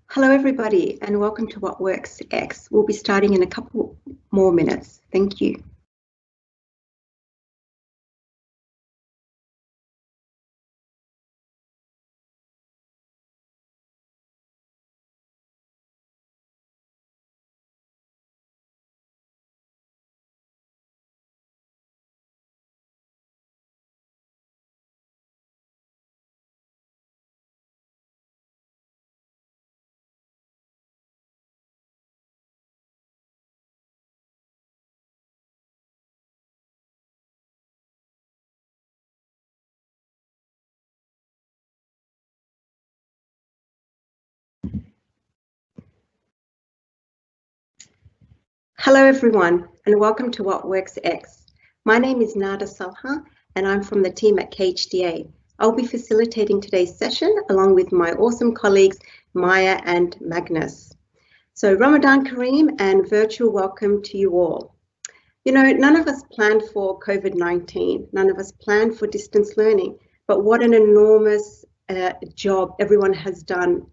Hello everybody and welcome to What Works X. We'll be starting in a couple more minutes. Thank you. Hello everyone and welcome to What Works X. My name is Nada Salha and I'm from the team at KHDA. I'll be facilitating today's session along with my awesome colleagues Maya and Magnus. So Ramadan Kareem and virtual welcome to you all. You know, none of us planned for COVID-19, none of us planned for distance learning, but what an enormous job everyone has done.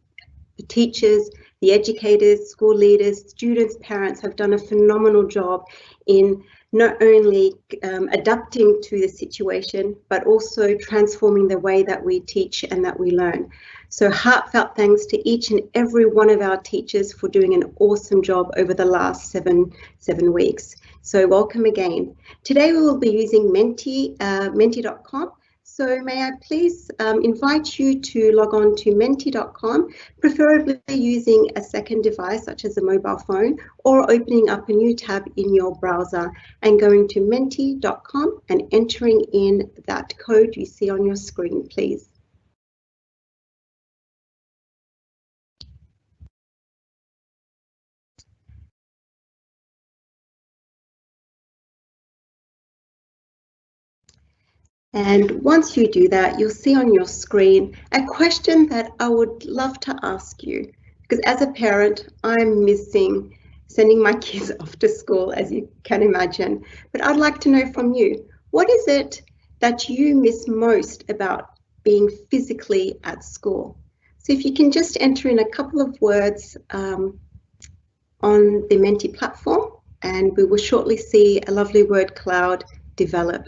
The teachers, the educators, school leaders, students, parents have done a phenomenal job in not only adapting to the situation, but also transforming the way that we teach and that we learn. So heartfelt thanks to each and every one of our teachers for doing an awesome job over the last seven weeks. So welcome again. Today we will be using menti.com. So may I please invite you to log on to menti.com, preferably using a second device such as a mobile phone or opening up a new tab in your browser and going to menti.com and entering in that code you see on your screen, please. And once you do that, you'll see on your screen a question that I would love to ask you, because as a parent, I'm missing sending my kids off to school, as you can imagine. But I'd like to know from you, what is it that you miss most about being physically at school? So if you can just enter in a couple of words on the Menti platform, and we will shortly see a lovely word cloud develop.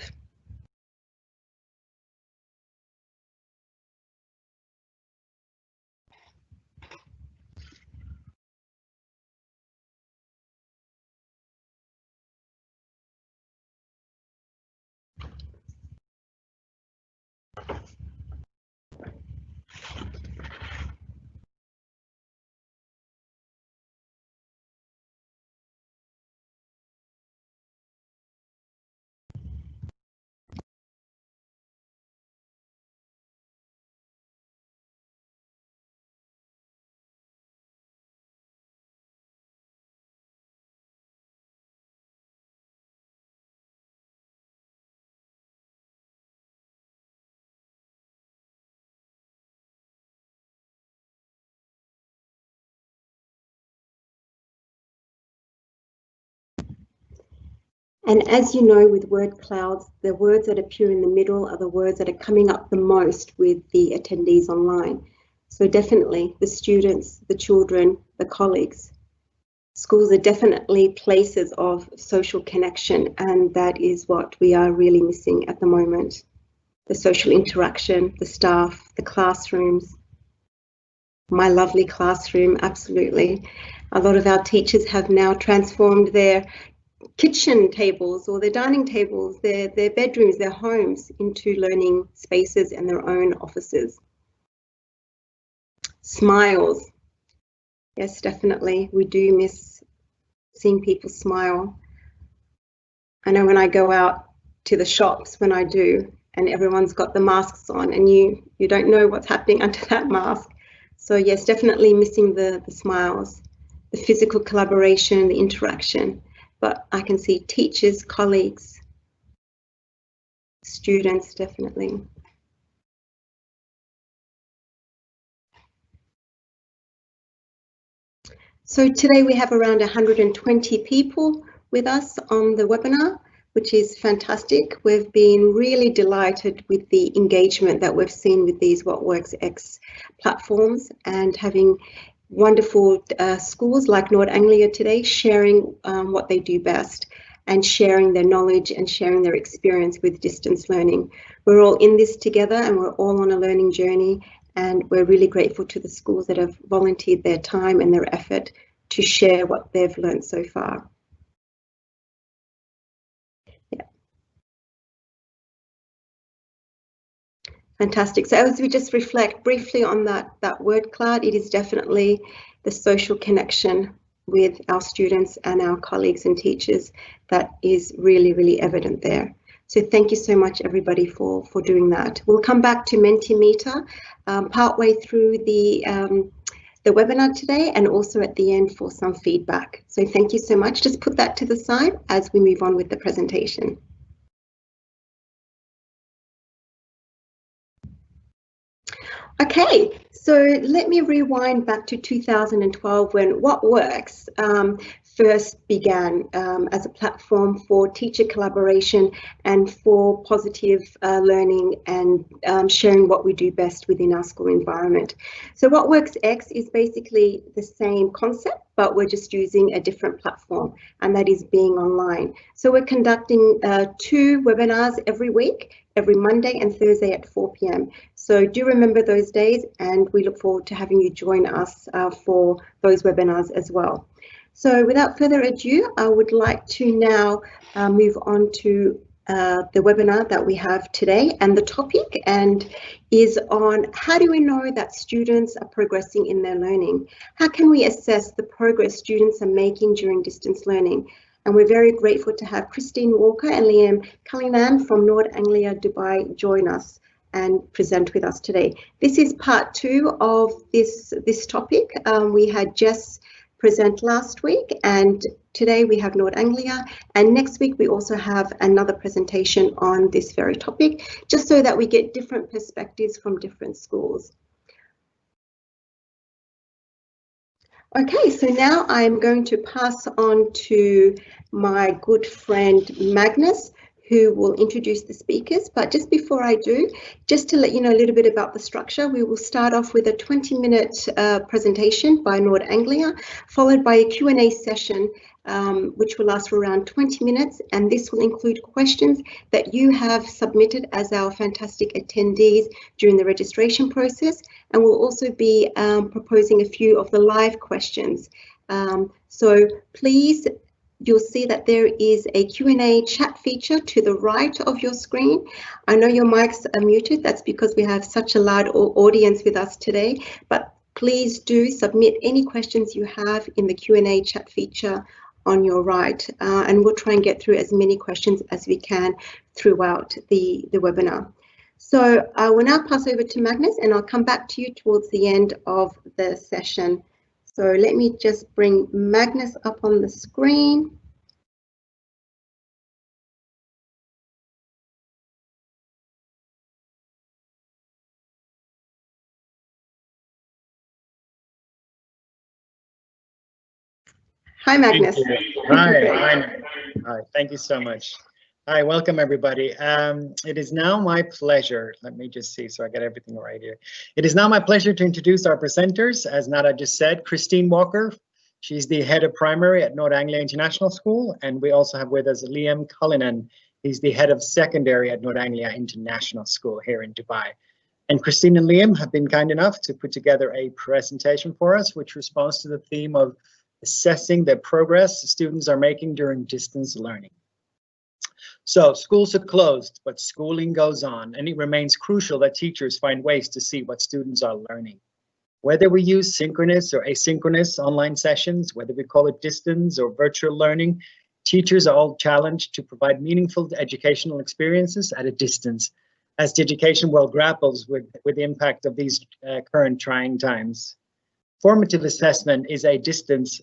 And as you know, with word clouds, the words that appear in the middle are the words that are coming up the most with the attendees online. So definitely the students, the children, the colleagues. Schools are definitely places of social connection, and that is what we are really missing at the moment. The social interaction, the staff, the classrooms. My lovely classroom, absolutely. A lot of our teachers have now transformed their kitchen tables or their dining tables, their bedrooms, their homes into learning spaces and their own offices. Smiles. Yes, definitely. We do miss seeing people smile. I know when I go out to the shops, when I do, and everyone's got the masks on and you don't know what's happening under that mask. So yes, definitely missing the smiles, the physical collaboration, the interaction. But I can see teachers, colleagues, students, definitely. So today we have around 120 people with us on the webinar, which is fantastic. We've been really delighted with the engagement that we've seen with these What Works X platforms and having wonderful schools like Nord Anglia today, sharing what they do best and sharing their knowledge and sharing their experience with distance learning. We're all in this together and we're all on a learning journey, and we're really grateful to the schools that have volunteered their time and their effort to share what they've learned so far. Yeah. Fantastic. So as we just reflect briefly on that word cloud, it is definitely the social connection with our students and our colleagues and teachers that is really, really evident there. So thank you so much, everybody, for doing that. We'll come back to Mentimeter partway through the webinar today, and also at the end for some feedback. So thank you so much. Just put that to the side as we move on with the presentation. Okay, so let me rewind back to 2012 when What Works first began as a platform for teacher collaboration and for positive learning and sharing what we do best within our school environment. So What Works X is basically the same concept, but we're just using a different platform, and that is being online. So we're conducting 2 webinars every week, every Monday and Thursday at 4 p.m. So do remember those days, and we look forward to having you join us for those webinars as well. So without further ado, I would like to now move on to the webinar that we have today, and the topic is on how do we know that students are progressing in their learning? How can we assess the progress students are making during distance learning? And we're very grateful to have Christine Walker and Liam Cullinan from Nord Anglia, Dubai join us and present with us today. This is part 2 of this topic. We had Jess present last week, and today we have Nord Anglia, and next week we also have another presentation on this very topic, just so that we get different perspectives from different schools. Okay, so now I'm going to pass on to my good friend Magnus, who will introduce the speakers. But just before I do, just to let you know a little bit about the structure, we will start off with a 20-minute presentation by Nord Anglia, followed by a Q&A session, which will last for around 20 minutes. And this will include questions that you have submitted as our fantastic attendees during the registration process. And we'll also be proposing a few of the live questions. So please, you'll see that there is a Q&A chat feature to the right of your screen. I know your mics are muted. That's because we have such a large audience with us today, but please do submit any questions you have in the Q&A chat feature on your right, and we'll try and get through as many questions as we can throughout the webinar. So I will now pass over to Magnus, and I'll come back to you towards the end of the session. So let me just bring Magnus up on the screen. Hi, Magnus. Hi. Thank you so much. Hi, welcome everybody. It is now my pleasure. Let me just see so I get everything right here. It is now my pleasure to introduce our presenters. As Nada just said, Christine Walker. She's the head of primary at Nord Anglia International School, and we also have with us Liam Cullinan. He's the head of secondary at Nord Anglia International School here in Dubai. And Christine and Liam have been kind enough to put together a presentation for us, which responds to the theme of assessing the progress students are making during distance learning. So schools are closed, but schooling goes on, and it remains crucial that teachers find ways to see what students are learning. Whether we use synchronous or asynchronous online sessions, whether we call it distance or virtual learning, teachers are all challenged to provide meaningful educational experiences at a distance, as the education world grapples with the impact of these current trying times. Formative assessment at a distance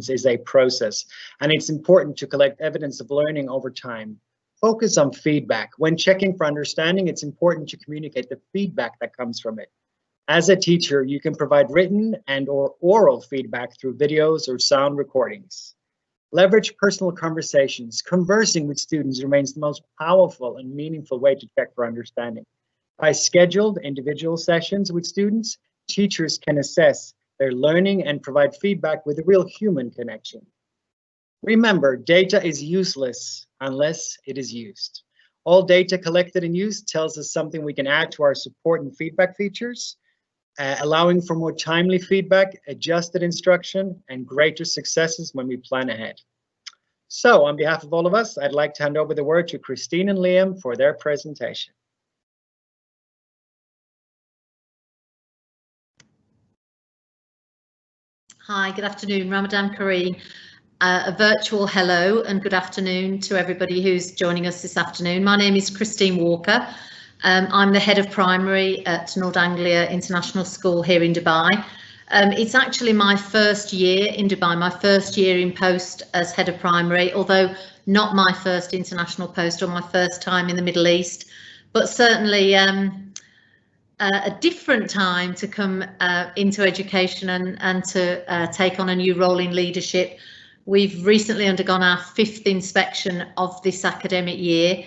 is a process, and it's important to collect evidence of learning over time. Focus on feedback. When checking for understanding, it's important to communicate the feedback that comes from it. As a teacher, you can provide written and/or oral feedback through videos or sound recordings. Leverage personal conversations. Conversing with students remains the most powerful and meaningful way to check for understanding. By scheduled individual sessions with students, teachers can assess their learning and provide feedback with a real human connection. Remember, data is useless unless it is used. All data collected and used tells us something we can add to our support and feedback features, allowing for more timely feedback, adjusted instruction, and greater successes when we plan ahead. So, on behalf of all of us, I'd like to hand over the word to Christine and Liam for their presentation. Hi, good afternoon, Ramadan Kareem. A virtual hello and good afternoon to everybody who's joining us this afternoon. My name is Christine Walker. I'm the head of primary at North Anglia International School here in Dubai. It's actually my first year in Dubai, my first year in post as head of primary, although not my first international post or my first time in the Middle East, but certainly a different time to come into education and to take on a new role in leadership. We've recently undergone our 5th inspection of this academic year,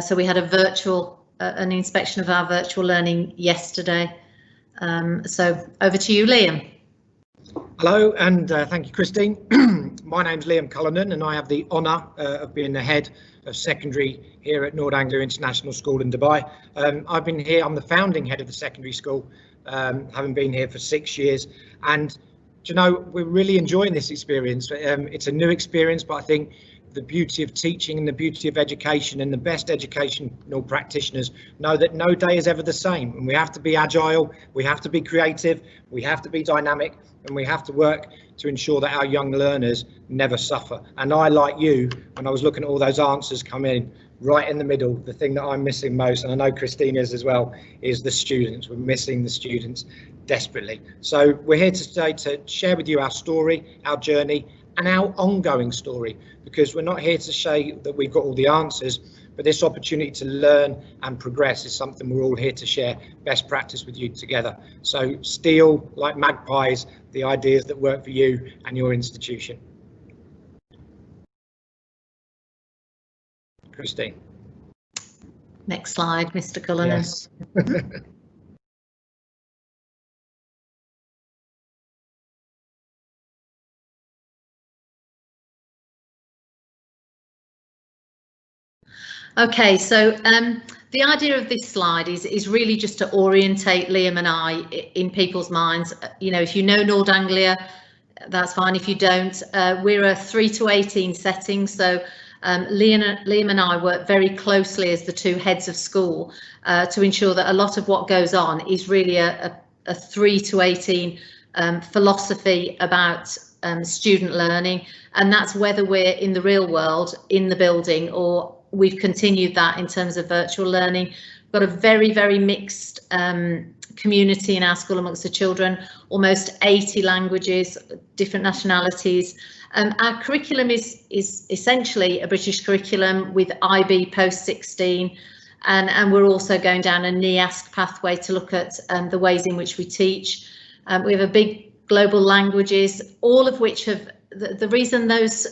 so we had an inspection of our virtual learning yesterday. So over to you, Liam. Hello, and thank you, Christine. My name's Liam Cullinan, and I have the honour of being the head of secondary here at North Anglia International School in Dubai. I've been here, I'm the founding head of the secondary school, having been here for 6 years, and do you know, we're really enjoying this experience. It's a new experience, but I think the beauty of teaching and the beauty of education and the best educational practitioners know that no day is ever the same, and we have to be agile, we have to be creative, we have to be dynamic, and we have to work to ensure that our young learners never suffer. And I, like you, when I was looking at all those answers come in, right in the middle, the thing that I'm missing most, and I know Christine is as well, is the students. We're missing the students desperately. So we're here today to share with you our story, our journey, and our ongoing story, because we're not here to say that we've got all the answers, but this opportunity to learn and progress is something we're all here to share best practice with you together. So steal, like magpies, the ideas that work for you and your institution. Christine. Next slide, Mr. Cullinan. Yes. Okay, so the idea of this slide is really just to orientate Liam and I in people's minds. You know, if you know North Anglia, that's fine. If you don't, we're a 3 to 18 setting, so Liam and I work very closely as the 2 heads of school to ensure that a lot of what goes on is really a 3 to 18 philosophy about student learning, and that's whether we're in the real world, in the building, or we've continued that in terms of virtual learning. We've got a very, very mixed community in our school amongst the children, almost 80 languages, different nationalities. Our curriculum is essentially a British curriculum with IB post 16, and we're also going down a NEASC pathway to look at the ways in which we teach. We have a big global languages, all of which have, the reason those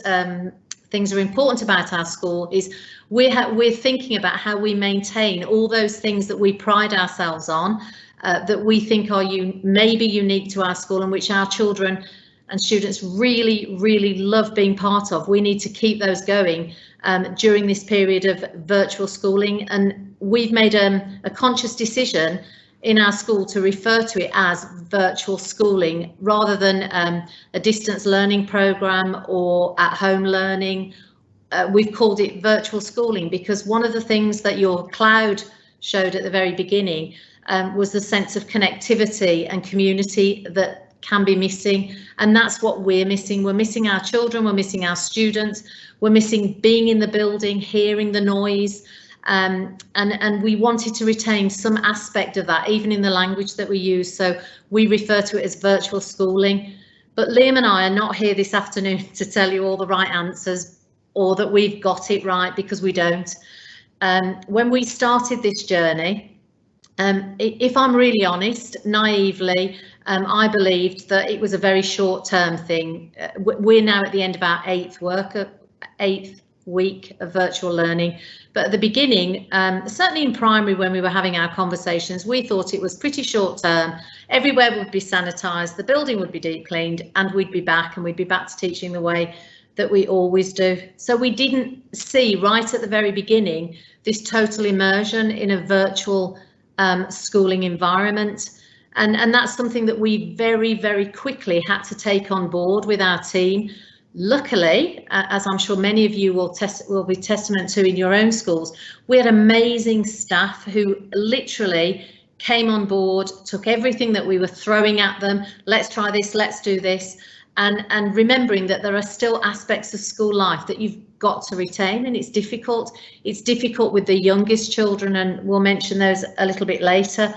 things are important about our school is we're thinking about how we maintain all those things that we pride ourselves on, that we think are maybe unique to our school and which our children and students really, really love being part of. We need to keep those going during this period of virtual schooling, and we've made a conscious decision in our school to refer to it as virtual schooling rather than a distance learning programme or at-home learning. We've called it virtual schooling because one of the things that your cloud showed at the very beginning was the sense of connectivity and community that can be missing, and that's what we're missing. We're missing our children, we're missing our students, we're missing being in the building, hearing the noise, and we wanted to retain some aspect of that even in the language that we use, so we refer to it as virtual schooling. But Liam and I are not here this afternoon to tell you all the right answers or that we've got it right, because we don't. When we started this journey, if I'm really honest, naively, I believed that it was a very short-term thing. We're now at the end of our eighth week of virtual learning. But at the beginning, certainly in primary, when we were having our conversations, we thought it was pretty short term. Everywhere would be sanitised, the building would be deep cleaned, and we'd be back to teaching the way that we always do. So we didn't see right at the very beginning this total immersion in a virtual schooling environment. And that's something that we very, very quickly had to take on board with our team. Luckily, as I'm sure many of you will be testament to in your own schools, we had amazing staff who literally came on board, took everything that we were throwing at them. Let's try this, let's do this. And remembering that there are still aspects of school life that you've got to retain, and it's difficult. It's difficult with the youngest children, and we'll mention those a little bit later.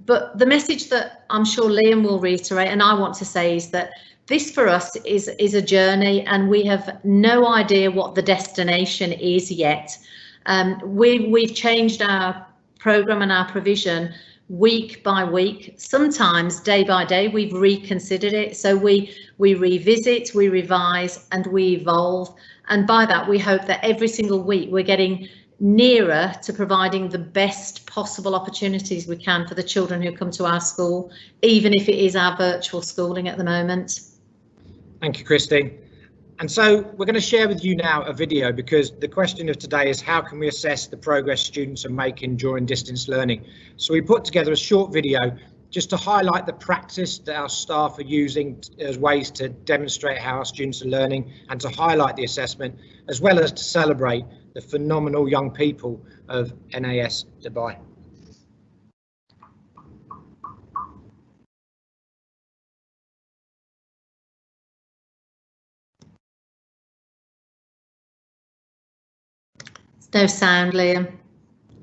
But the message that I'm sure Liam will reiterate, and I want to say, is that this for us is a journey, and we have no idea what the destination is yet. We've changed our programme and our provision week by week, sometimes day by day. We've reconsidered it, so we revisit, we revise, and we evolve. And by that, we hope that every single week we're getting nearer to providing the best possible opportunities we can for the children who come to our school, even if it is our virtual schooling at the moment. Thank you, Christine. And so we're going to share with you now a video, because the question of today is how can we assess the progress students are making during distance learning? So we put together a short video just to highlight the practice that our staff are using as ways to demonstrate how our students are learning, and to highlight the assessment, as well as to celebrate the phenomenal young people of NAS Dubai. No sound, Liam.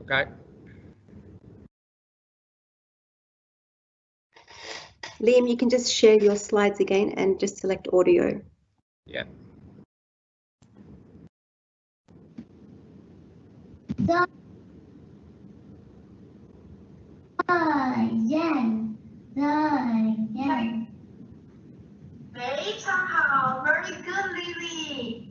Okay. Liam, you can just share your slides again and just select audio. Yeah. Very good, Lily.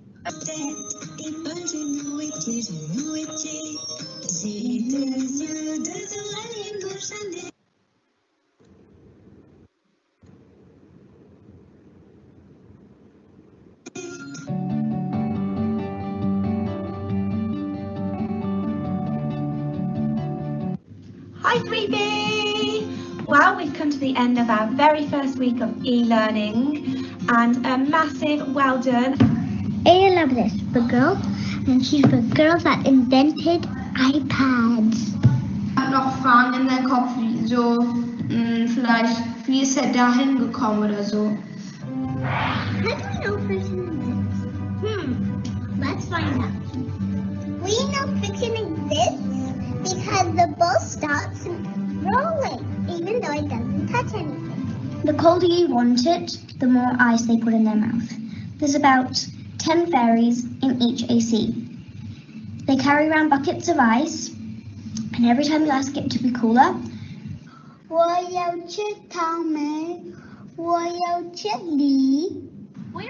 Hi 3B! Well, we've come to the end of our very first week of e-learning, and a massive well done. I love this, the girl, and she's the girl that invented iPads. Noch Fragen in deinem Kopf, so vielleicht, wie ist er da hingekommen oder so? How do we know friction exists? Let's find out. We know friction exists because the ball starts rolling, even though it doesn't touch anything. The colder you want it, the more ice they put in their mouth. There's about 10 fairies in each AC. They carry around buckets of ice, and every time you ask it to be cooler, William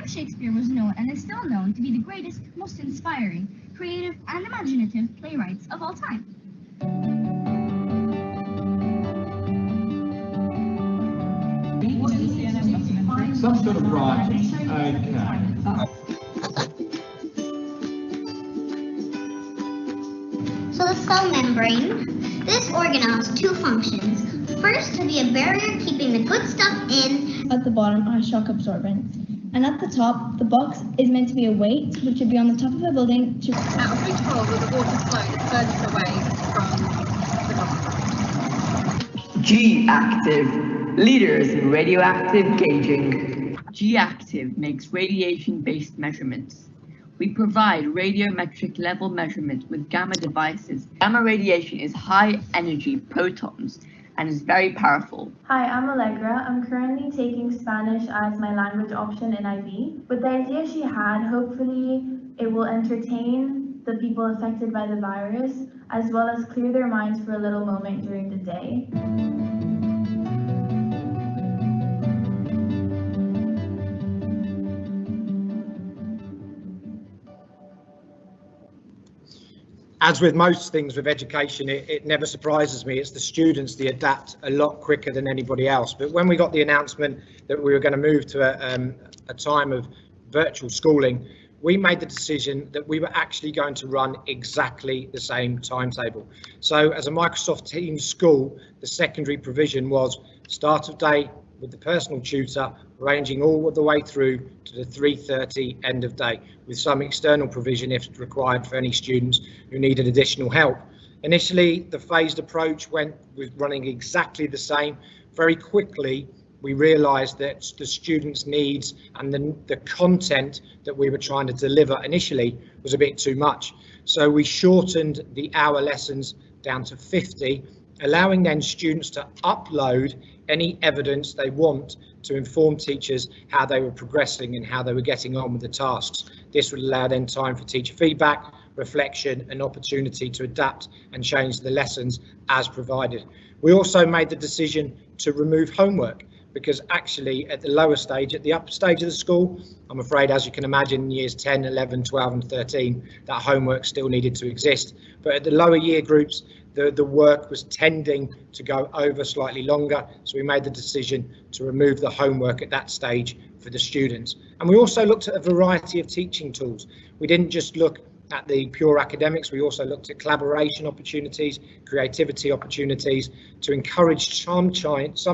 Shakespeare was known and is still known to be the greatest, most inspiring, creative, and imaginative playwrights of all time. Some sort of writing. Okay. So the cell membrane, this organ has two functions. First, to be a barrier keeping the good stuff in. At the bottom are shock absorbents. And at the top, the box is meant to be a weight, which would be on the top of a building to... At a big hole where the water flows furthest away from the bottom. G-active, leaders in radioactive gauging. G-active makes radiation-based measurements. We provide radiometric level measurement with gamma devices. Gamma radiation is high energy protons and is very powerful. Hi, I'm Allegra. I'm currently taking Spanish as my language option in IB. With the idea she had, hopefully it will entertain the people affected by the virus, as well as clear their minds for a little moment during the day. As with most things with education, it never surprises me. It's the students that adapt a lot quicker than anybody else. But when we got the announcement that we were going to move to a time of virtual schooling, we made the decision that we were actually going to run exactly the same timetable. So as a Microsoft Teams school, the secondary provision was start of day with the personal tutor, ranging all the way through to the 3:30 end of day, with some external provision if required for any students who needed additional help. Initially, the phased approach went with running exactly the same. Very quickly, we realised that the students' needs and the content that we were trying to deliver initially was a bit too much. So we shortened the hour lessons down to 50, allowing then students to upload any evidence they want to inform teachers how they were progressing and how they were getting on with the tasks. This would allow then time for teacher feedback, reflection and opportunity to adapt and change the lessons as provided. We also made the decision to remove homework, because actually at the lower stage, at the upper stage of the school, I'm afraid, as you can imagine, in years 10, 11, 12 and 13, that homework still needed to exist. But at the lower year groups, the work was tending to go over slightly longer, so we made the decision to remove the homework at that stage for the students. And we also looked at a variety of teaching tools. We didn't just look at the pure academics, we also looked at collaboration opportunities, creativity opportunities to encourage some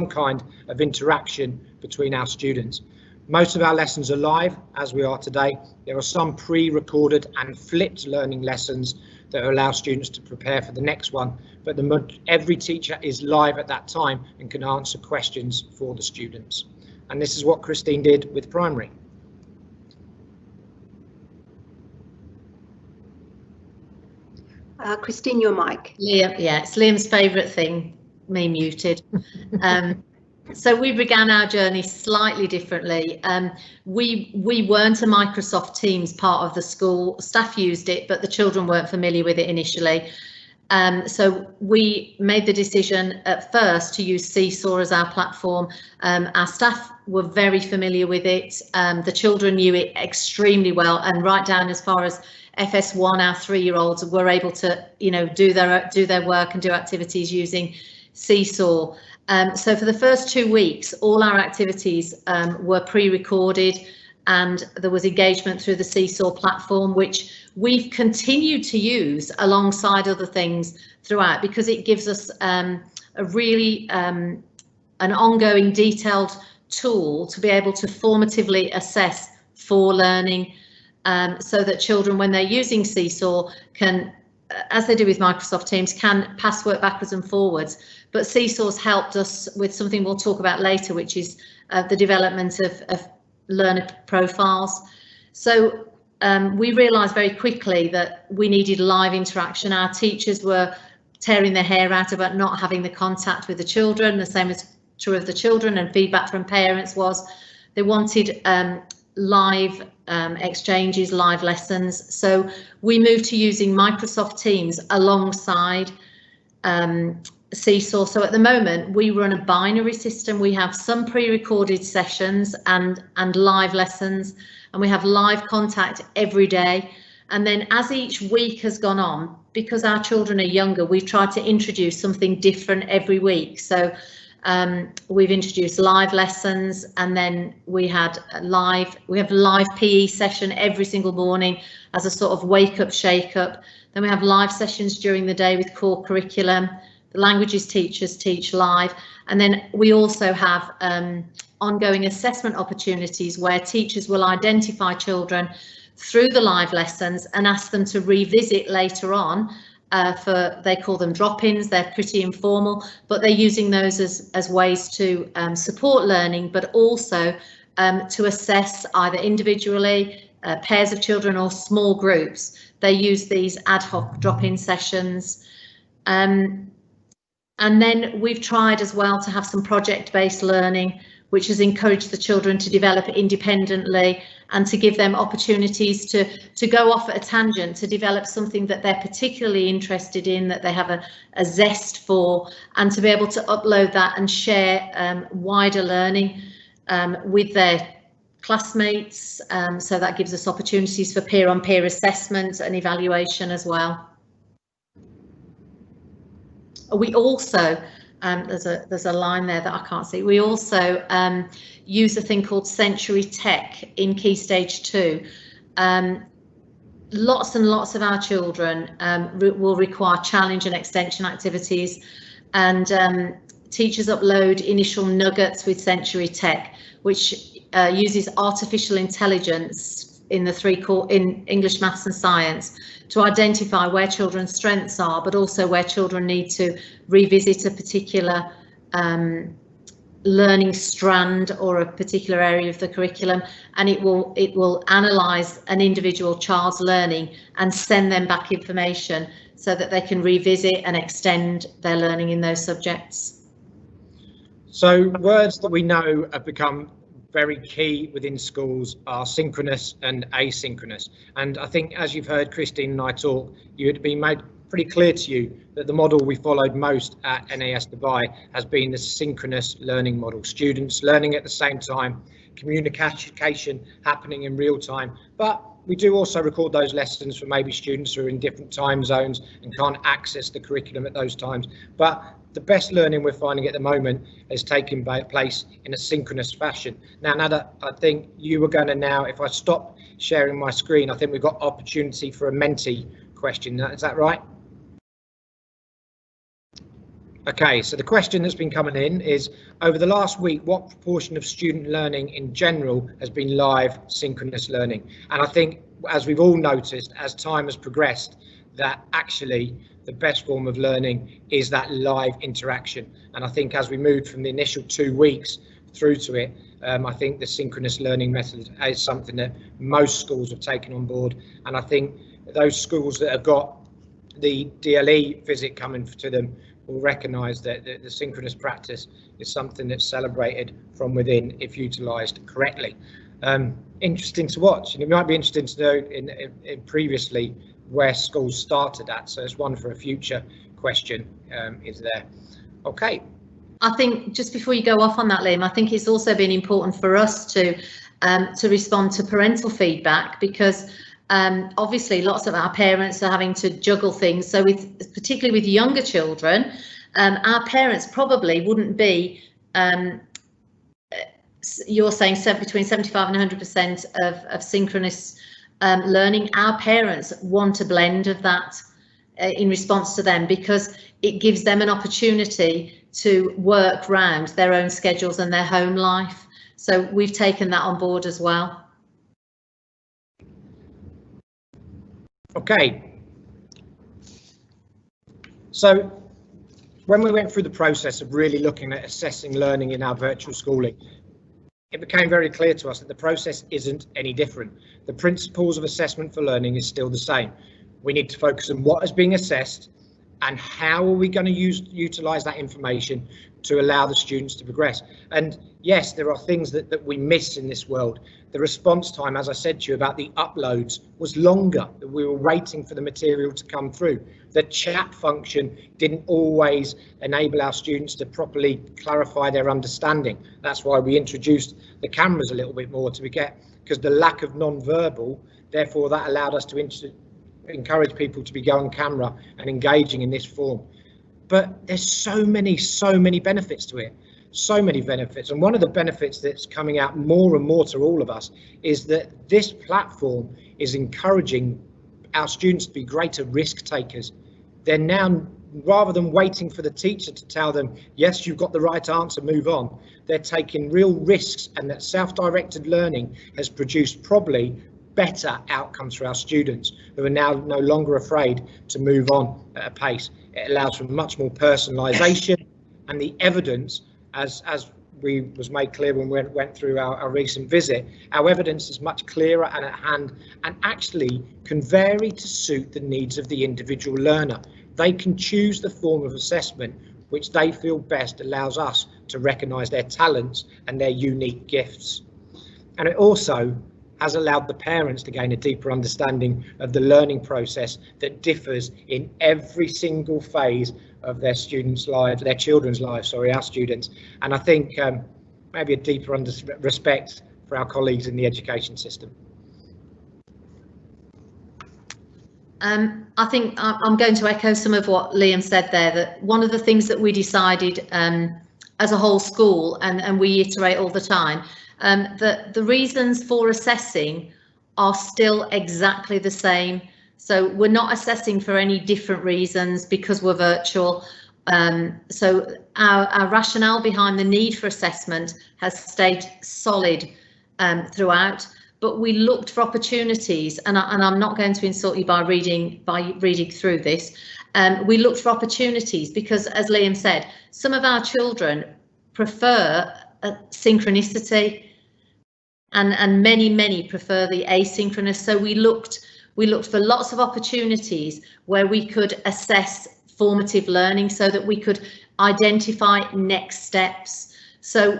kind of interaction between our students. Most of our lessons are live, as we are today. There are some pre-recorded and flipped learning lessons that allow students to prepare for the next one, but every teacher is live at that time and can answer questions for the students. And this is what Christine did with primary. Christine, your mic. Liam, yeah, it's Liam's favourite thing, me muted. So we began our journey slightly differently. We weren't a Microsoft Teams part of the school. Staff used it, but the children weren't familiar with it initially. So we made the decision at first to use Seesaw as our platform. Our staff were very familiar with it. The children knew it extremely well, and right down as far as FS1, our 3-year-olds were able to, do their work and do activities using Seesaw. So for the first 2 weeks, all our activities were pre-recorded, and there was engagement through the Seesaw platform, which we've continued to use alongside other things throughout, because it gives us a really an ongoing detailed tool to be able to formatively assess for learning, so that children, when they're using Seesaw, can, as they do with Microsoft Teams, can pass work backwards and forwards. But Seesaw's helped us with something we'll talk about later, which is the development of learner profiles. So we realised very quickly that we needed live interaction. Our teachers were tearing their hair out about not having the contact with the children. The same is true of the children, and feedback from parents was they wanted live exchanges, live lessons. So we moved to using Microsoft Teams alongside Seesaw. So at the moment we run a binary system. We have some pre-recorded sessions and live lessons, and we have live contact every day. And then as each week has gone on, because our children are younger, we've tried to introduce something different every week. So we've introduced live lessons, and then we have a live PE session every single morning as a sort of wake up, shake up. Then we have live sessions during the day with core curriculum. The languages teachers teach live, and then we also have ongoing assessment opportunities where teachers will identify children through the live lessons and ask them to revisit later on. They call them drop-ins. They're pretty informal, but they're using those as ways to support learning, but also to assess either individually, pairs of children or small groups. They use these ad hoc drop-in sessions. And then we've tried as well to have some project-based learning, which has encouraged the children to develop independently and to give them opportunities to go off at a tangent, to develop something that they're particularly interested in, that they have a zest for, and to be able to upload that and share wider learning with their classmates. So that gives us opportunities for peer-on-peer assessment and evaluation as well. we also, there's a line there that I can't see. We also use a thing called Sensory Tech in Key Stage 2. Lots and lots of our children will require challenge and extension activities, and teachers upload initial nuggets with Sensory Tech, which uses artificial intelligence in the three core in English, Maths and Science to identify where children's strengths are, but also where children need to revisit a particular learning strand or a particular area of the curriculum, and it will analyse an individual child's learning and send them back information so that they can revisit and extend their learning in those subjects. So words that we know have become very key within schools are synchronous and asynchronous, and I think, as you've heard Christine and I talk, you had been made pretty clear to you that the model we followed most at NAS Dubai has been the synchronous learning model. Students learning at the same time, communication happening in real time, but we do also record those lessons for maybe students who are in different time zones and can't access the curriculum at those times. But the best learning we're finding at the moment is taking place in a synchronous fashion. Now, Nada, I think you were going to now, if I stop sharing my screen, I think we've got opportunity for a Menti question. Is that right? Okay, so the question that's been coming in is, over the last week, what proportion of student learning in general has been live synchronous learning? And I think, as we've all noticed, as time has progressed, that actually the best form of learning is that live interaction. And I think as we moved from the initial 2 weeks through to it, I think the synchronous learning method is something that most schools have taken on board. And I think those schools that have got the DLE visit coming to them will recognise that the synchronous practice is something that's celebrated from within if utilised correctly. Interesting to watch, and it might be interesting to know in previously where schools started at, so it's one for a future question is there. Okay. I think just before you go off on that, Liam, I think it's also been important for us to respond to parental feedback, because obviously lots of our parents are having to juggle things. So particularly with younger children, our parents probably wouldn't be, you're saying between 75 and 100% of synchronous learning. Our parents want a blend of that in response to them, because it gives them an opportunity to work around their own schedules and their home life. So we've taken that on board as well. Okay, so when we went through the process of really looking at assessing learning in our virtual schooling, it became very clear to us that the process isn't any different. The principles of assessment for learning is still the same. We need to focus on what is being assessed and how are we going to utilise that information to allow the students to progress. And yes, there are things that we miss in this world. The response time, as I said to you about the uploads, was longer. We were waiting for the material to come through. The chat function didn't always enable our students to properly clarify their understanding. That's why we introduced the cameras a little bit more because the lack of non-verbal, therefore that allowed us to encourage people to be going on camera and engaging in this form. But there's so many benefits to it, so many benefits. And one of the benefits that's coming out more and more to all of us is that this platform is encouraging our students to be greater risk takers. They're now, rather than waiting for the teacher to tell them, yes, you've got the right answer, move on, they're taking real risks, and that self-directed learning has produced probably better outcomes for our students, who are now no longer afraid to move on at a pace. It allows for much more personalisation, and the evidence, as was made clear when we went through our recent visit, our evidence is much clearer and at hand, and actually can vary to suit the needs of the individual learner. They can choose the form of assessment which they feel best allows us to recognise their talents and their unique gifts. And it also has allowed the parents to gain a deeper understanding of the learning process that differs in every single phase of their students' lives, their children's lives, sorry, our students. And I think maybe a deeper respect for our colleagues in the education system. I think I'm going to echo some of what Liam said there, that one of the things that we decided as a whole school, and we iterate all the time, that the reasons for assessing are still exactly the same. So we're not assessing for any different reasons because we're virtual. So our rationale behind the need for assessment has stayed solid throughout. But we looked for opportunities, and I'm not going to insult you by reading through this. We looked for opportunities because, as Liam said, some of our children prefer synchronicity, and many prefer the asynchronous. So we looked for lots of opportunities where we could assess formative learning, so that we could identify next steps. So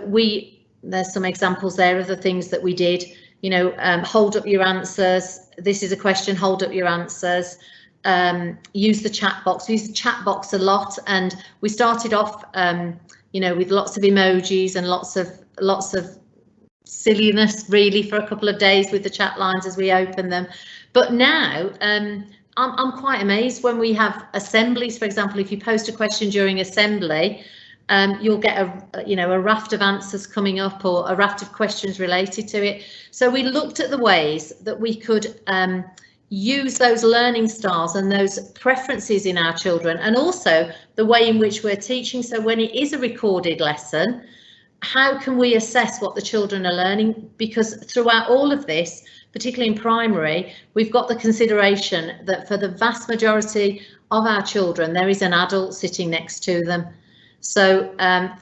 there's some examples there of the things that we did. You know, hold up your answers. This is a question, hold up your answers. Use the chat box. We use the chat box a lot, and we started off, you know, with lots of emojis and lots of silliness really for a couple of days with the chat lines as we open them. But now I'm quite amazed when we have assemblies. For example, if you post a question during assembly, you'll get a raft of answers coming up, or a raft of questions related to it. So we looked at the ways that we could use those learning styles and those preferences in our children, and also the way in which we're teaching. So when it is a recorded lesson, how can we assess what the children are learning? Because throughout all of this, particularly in primary, we've got the consideration that for the vast majority of our children, there is an adult sitting next to them. So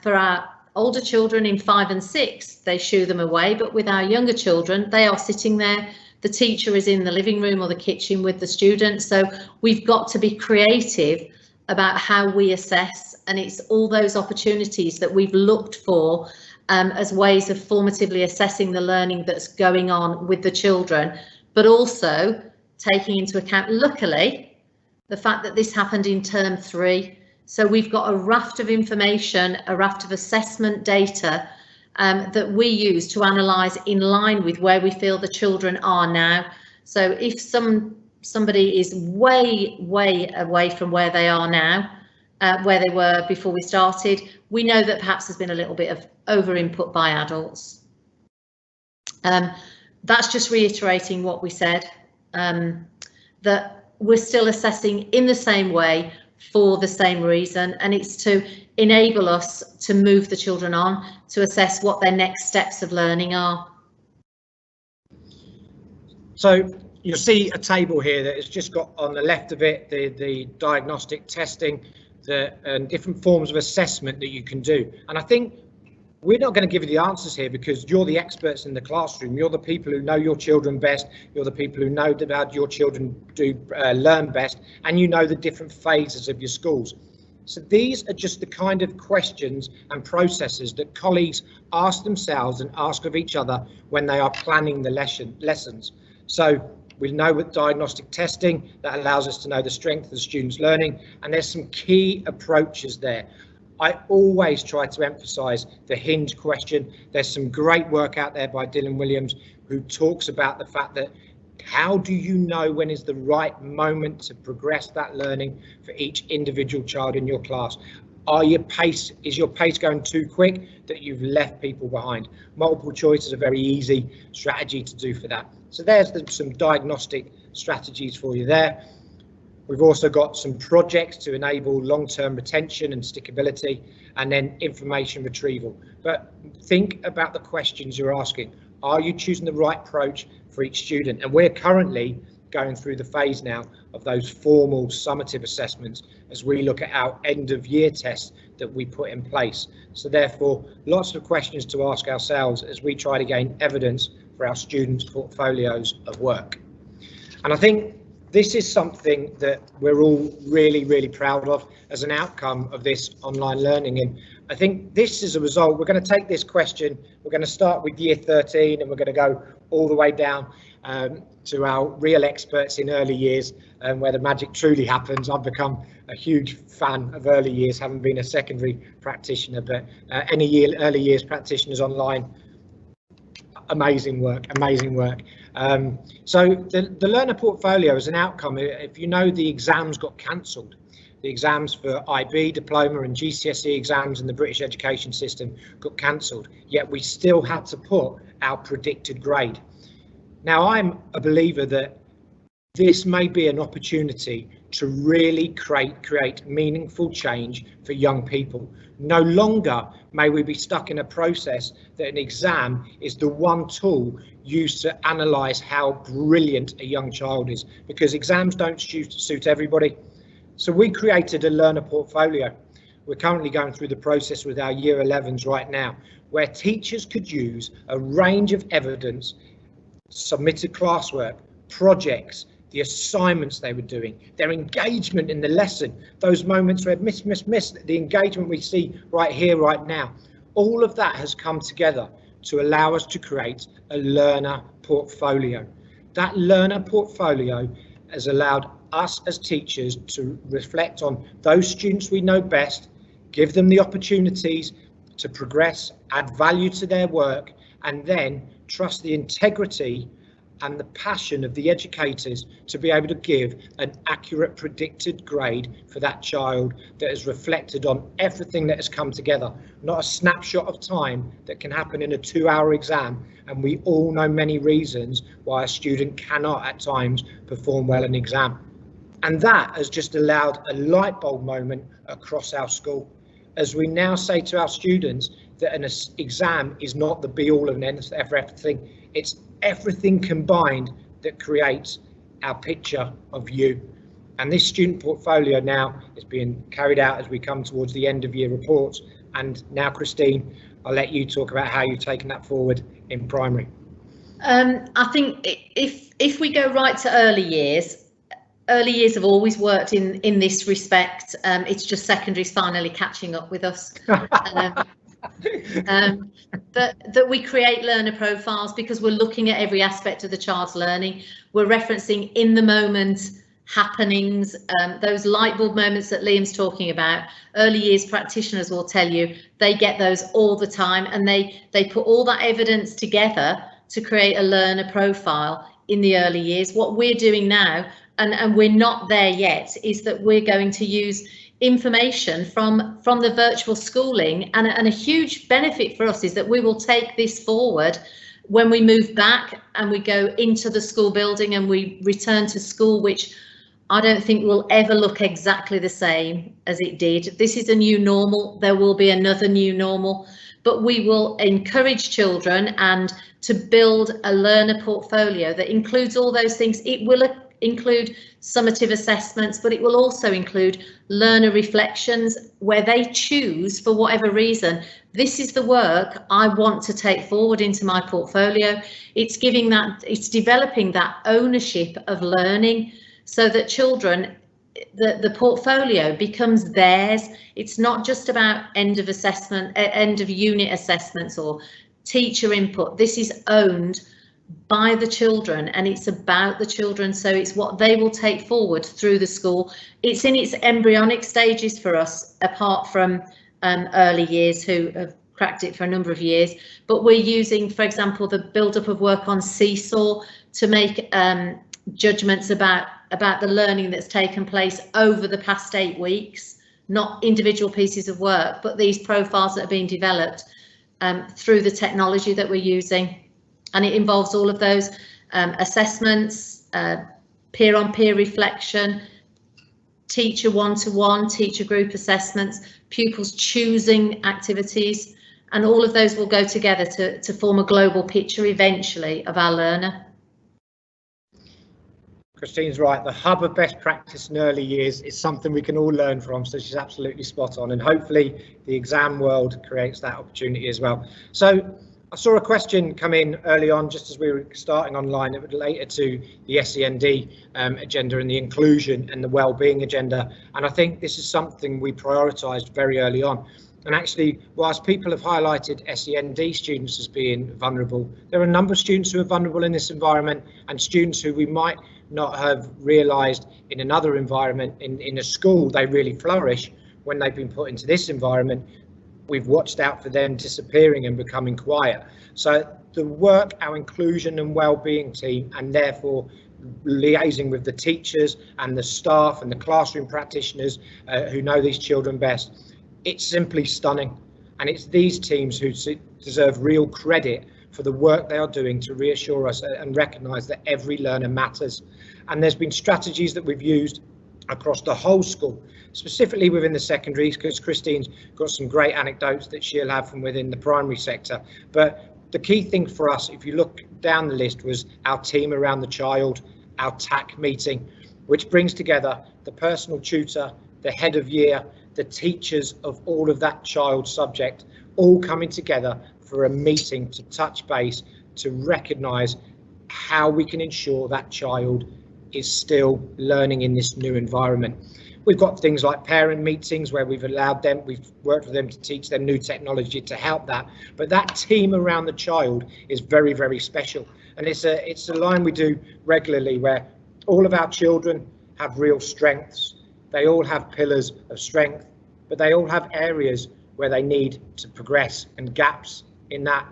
for our older children in 5 and 6, they shoo them away, but with our younger children, they are sitting there. The teacher is in the living room or the kitchen with the students. So we've got to be creative about how we assess, and it's all those opportunities that we've looked for as ways of formatively assessing the learning that's going on with the children, but also taking into account, luckily, the fact that this happened in term 3. So we've got a raft of information, a raft of assessment data that we use to analyse in line with where we feel the children are now. So if somebody is way away from where they are now, where they were before we started, we know that perhaps there's been a little bit of over input by adults. That's just reiterating what we said, that we're still assessing in the same way for the same reason, and it's to enable us to move the children on, to assess what their next steps of learning are. So you'll see a table here that has just got on the left of it the diagnostic testing, and different forms of assessment that you can do. And I think we're not going to give you the answers here because you're the experts in the classroom. You're the people who know your children best. You're the people who know about your children do learn best, and you know the different phases of your schools. So these are just the kind of questions and processes that colleagues ask themselves and ask of each other when they are planning the lessons. So we know with diagnostic testing that allows us to know the strength of the students' learning, and there's some key approaches there. I always try to emphasise the hinge question. There's some great work out there by Dylan Williams who talks about the fact that how do you know when is the right moment to progress that learning for each individual child in your class? Is your pace going too quick that you've left people behind? Multiple choice is a very easy strategy to do for that. So there's some diagnostic strategies for you there. We've also got some projects to enable long-term retention and stickability, and then information retrieval. But think about the questions you're asking. Are you choosing the right approach for each student? And we're currently going through the phase now of those formal summative assessments as we look at our end of year tests that we put in place. So therefore, lots of questions to ask ourselves as we try to gain evidence for our students' portfolios of work. And I think this is something that we're all really proud of as an outcome of this online learning. And I think this is a result. We're going to take this question, we're going to start with year 13 and we're going to go all the way down to our real experts in early years, where the magic truly happens. I've become a huge fan of early years, having been a secondary practitioner, but any early years practitioners online, amazing work. So the learner portfolio is an outcome. If you know, the exams got cancelled. The exams for IB, diploma and GCSE exams in the British education system got cancelled, yet we still had to put our predicted grade. Now, I'm a believer that this may be an opportunity to really create meaningful change for young people. No longer may we be stuck in a process that an exam is the one tool used to analyse how brilliant a young child is, because exams don't suit everybody. So we created a learner portfolio. We're currently going through the process with our Year 11s right now, where teachers could use a range of evidence, submitted classwork, projects, the assignments they were doing, their engagement in the lesson, those moments where miss, the engagement we see right here, right now. All of that has come together to allow us to create a learner portfolio. That learner portfolio has allowed us as teachers to reflect on those students we know best, give them the opportunities to progress, add value to their work, and then trust the integrity and the passion of the educators to be able to give an accurate predicted grade for that child that is reflected on everything that has come together, not a snapshot of time that can happen in a 2-hour exam. And we all know many reasons why a student cannot at times perform well in an exam. And that has just allowed a light bulb moment across our school, as we now say to our students that an exam is not the be all and end for everything. It's everything combined that creates our picture of you. And this student portfolio now is being carried out as we come towards the end of year reports. And now, Christine, I'll let you talk about how you've taken that forward in primary. I think if we go right to early years have always worked in this respect. It's just secondary's finally catching up with us. That we create learner profiles because we're looking at every aspect of the child's learning. We're referencing in the moment happenings, those light bulb moments that Liam's talking about. Early years practitioners will tell you they get those all the time, and they put all that evidence together to create a learner profile in the early years. What we're doing now, and we're not there yet, is that we're going to use information from the virtual schooling, and a huge benefit for us is that we will take this forward when we move back and we go into the school building and we return to school, which I don't think will ever look exactly the same as it did. This is a new normal. There will be another new normal, but we will encourage children and to build a learner portfolio that includes all those things. It will include summative assessments, but it will also include learner reflections where they choose, for whatever reason, this is the work I want to take forward into my portfolio. It's developing that ownership of learning so that children, the portfolio becomes theirs. It's not just about end of unit assessments or teacher input. This is owned by the children, and it's about the children, so it's what they will take forward through the school. It's in its embryonic stages for us, apart from early years who have cracked it for a number of years, but we're using, for example, the build-up of work on Seesaw to make judgments about the learning that's taken place over the past 8 weeks, not individual pieces of work, but these profiles that are being developed through the technology that we're using. And it involves all of those assessments, peer-on-peer reflection, teacher one-to-one, teacher group assessments, pupils choosing activities, and all of those will go together to form a global picture eventually of our learner. Christine's right, the hub of best practice in early years is something we can all learn from, so she's absolutely spot on, and hopefully the exam world creates that opportunity as well. So I saw a question come in early on just as we were starting online that related to the SEND agenda and the inclusion and the well-being agenda, and I think this is something we prioritised very early on. And actually, whilst people have highlighted SEND students as being vulnerable, there are a number of students who are vulnerable in this environment, and students who we might not have realised in another environment, in a school, they really flourish. When they've been put into this environment, we've watched out for them disappearing and becoming quiet. So the work our inclusion and wellbeing team, and therefore liaising with the teachers and the staff and the classroom practitioners who know these children best, it's simply stunning. And it's these teams who deserve real credit for the work they are doing to reassure us and recognise that every learner matters. And there's been strategies that we've used across the whole school, specifically within the secondaries, because Christine's got some great anecdotes that she'll have from within the primary sector. But the key thing for us, if you look down the list, was our team around the child, our TAC meeting, which brings together the personal tutor, the head of year, the teachers of all of that child subject, all coming together for a meeting to touch base, to recognise how we can ensure that child is still learning in this new environment. We've got things like parent meetings where we've worked with them to teach them new technology to help that. But that team around the child is very, very special. And it's a line we do regularly where all of our children have real strengths. They all have pillars of strength, but they all have areas where they need to progress and gaps in that.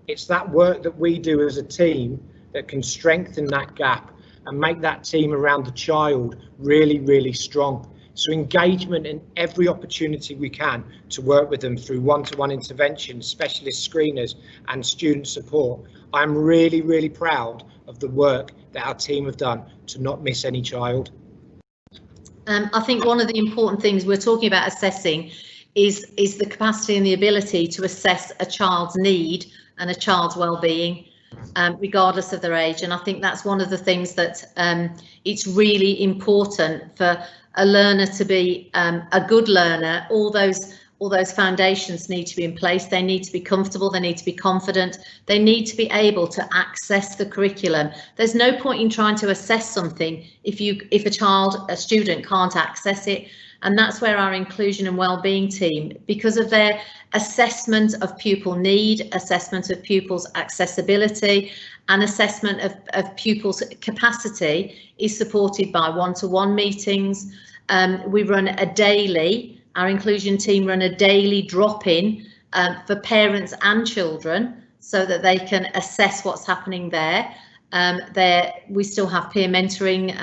It's that work that we do as a team that can strengthen that gap and make that team around the child really, really strong. So engagement in every opportunity we can to work with them through one-to-one intervention, specialist screeners and student support. I'm really, really proud of the work that our team have done to not miss any child. I think one of the important things we're talking about assessing is the capacity and the ability to assess a child's need and a child's well-being, regardless of their age. And I think that's one of the things that it's really important for a learner to be a good learner. All those foundations need to be in place. They need to be comfortable. They need to be confident. They need to be able to access the curriculum. There's no point in trying to assess something if a student can't access it. And that's where our inclusion and wellbeing team, because of their assessment of pupil need, assessment of pupils' accessibility, and assessment of pupils' capacity, is supported by one-to-one meetings. We run a daily, our inclusion team run a daily drop-in for parents and children so that they can assess what's happening there. We still have peer mentoring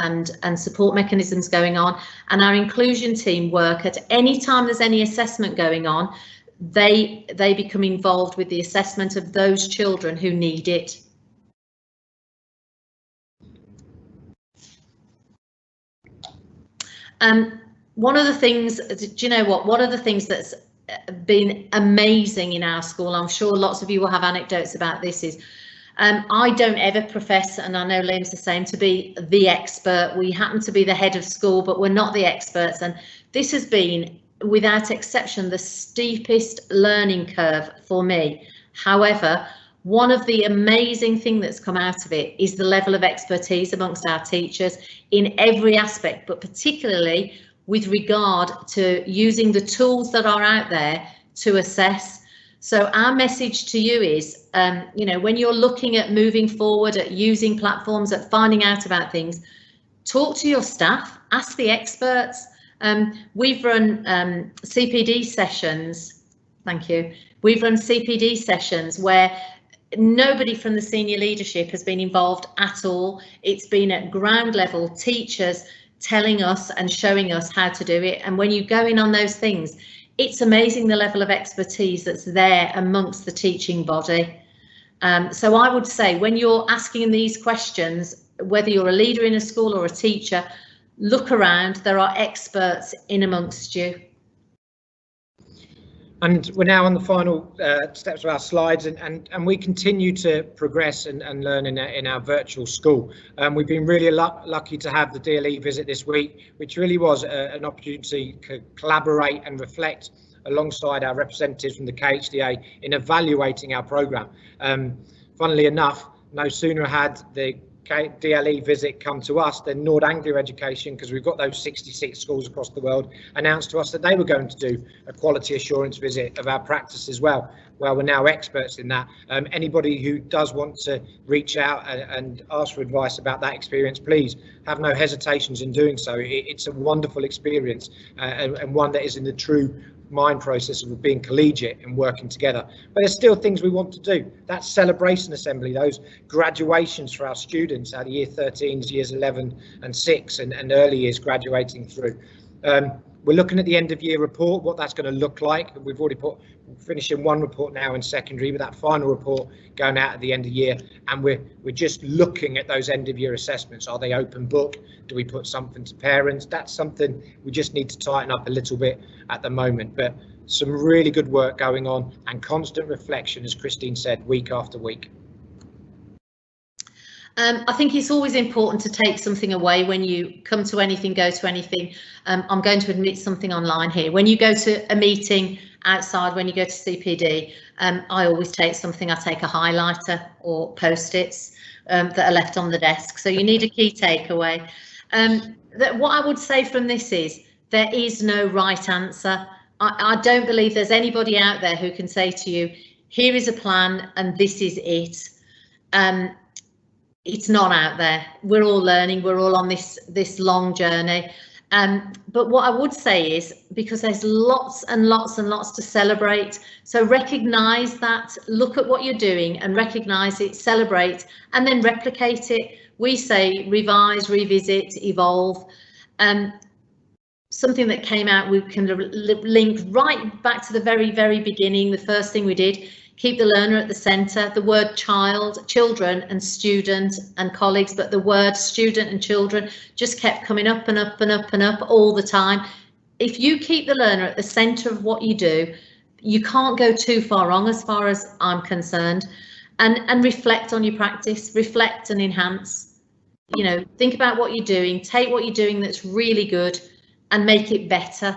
and support mechanisms going on, and our inclusion team work at any time there's any assessment going on. They become involved with the assessment of those children who need it. One of the things, do you know what? One of the things that's been amazing in our school, I'm sure lots of you will have anecdotes about this, is I don't ever profess, and I know Liam's the same, to be the expert. We happen to be the head of school, but we're not the experts. And this has been, without exception, the steepest learning curve for me. However, one of the amazing things that's come out of it is the level of expertise amongst our teachers in every aspect, but particularly with regard to using the tools that are out there to assess. So our message to you is, you know, when you're looking at moving forward, at using platforms, at finding out about things, talk to your staff, ask the experts. We've run CPD sessions. Thank you. We've run CPD sessions where nobody from the senior leadership has been involved at all. It's been at ground level, teachers telling us and showing us how to do it. And when you go in on those things, it's amazing the level of expertise that's there amongst the teaching body. So I would say when you're asking these questions, whether you're a leader in a school or a teacher, look around, there are experts in amongst you. And we're now on the final steps of our slides, and we continue to progress and learn in our virtual school. We've been really lucky to have the DLE visit this week, which really was an opportunity to collaborate and reflect alongside our representatives from the KHDA in evaluating our programme. Funnily enough, no sooner had the DLE visit come to us than Nord Anglia Education, because we've got those 66 schools across the world, announced to us that they were going to do a quality assurance visit of our practice as well. Well, we're now experts in that. Anybody who does want to reach out and ask for advice about that experience, please have no hesitations in doing so. It's a wonderful experience and one that is in the true mind process of being collegiate and working together. But there's still things we want to do. That celebration assembly, those graduations for our students, our year 13s, years 11 and 6 and early years graduating through. We're looking at the end of year report, what that's going to look like. We've already finishing one report now in secondary, but that final report going out at the end of year, and we're just looking at those end of year assessments. Are they open book? Do we put something to parents? That's something we just need to tighten up a little bit at the moment, but some really good work going on and constant reflection, as Christine said, week after week. I think it's always important to take something away when you come to anything, go to anything. I'm going to admit something online here. When you go to a meeting outside, when you go to CPD, I always take something. I take a highlighter or post-its that are left on the desk. So you need a key takeaway. What I would say from this is there is no right answer. I don't believe there's anybody out there who can say to you, here is a plan and this is it. It's not out there. We're all learning. We're all on this long journey. But what I would say is, because there's lots and lots and lots to celebrate, so recognise that, look at what you're doing and recognise it, celebrate, and then replicate it. We say revise, revisit, evolve. Something that came out, we can link right back to the very, very beginning. The first thing we did, keep the learner at the centre. The word child, children and student and colleagues, but the word student and children just kept coming up and up and up and up all the time. If you keep the learner at the centre of what you do, you can't go too far wrong as far as I'm concerned. And reflect on your practice, reflect and enhance. You know, think about what you're doing, take what you're doing that's really good and make it better.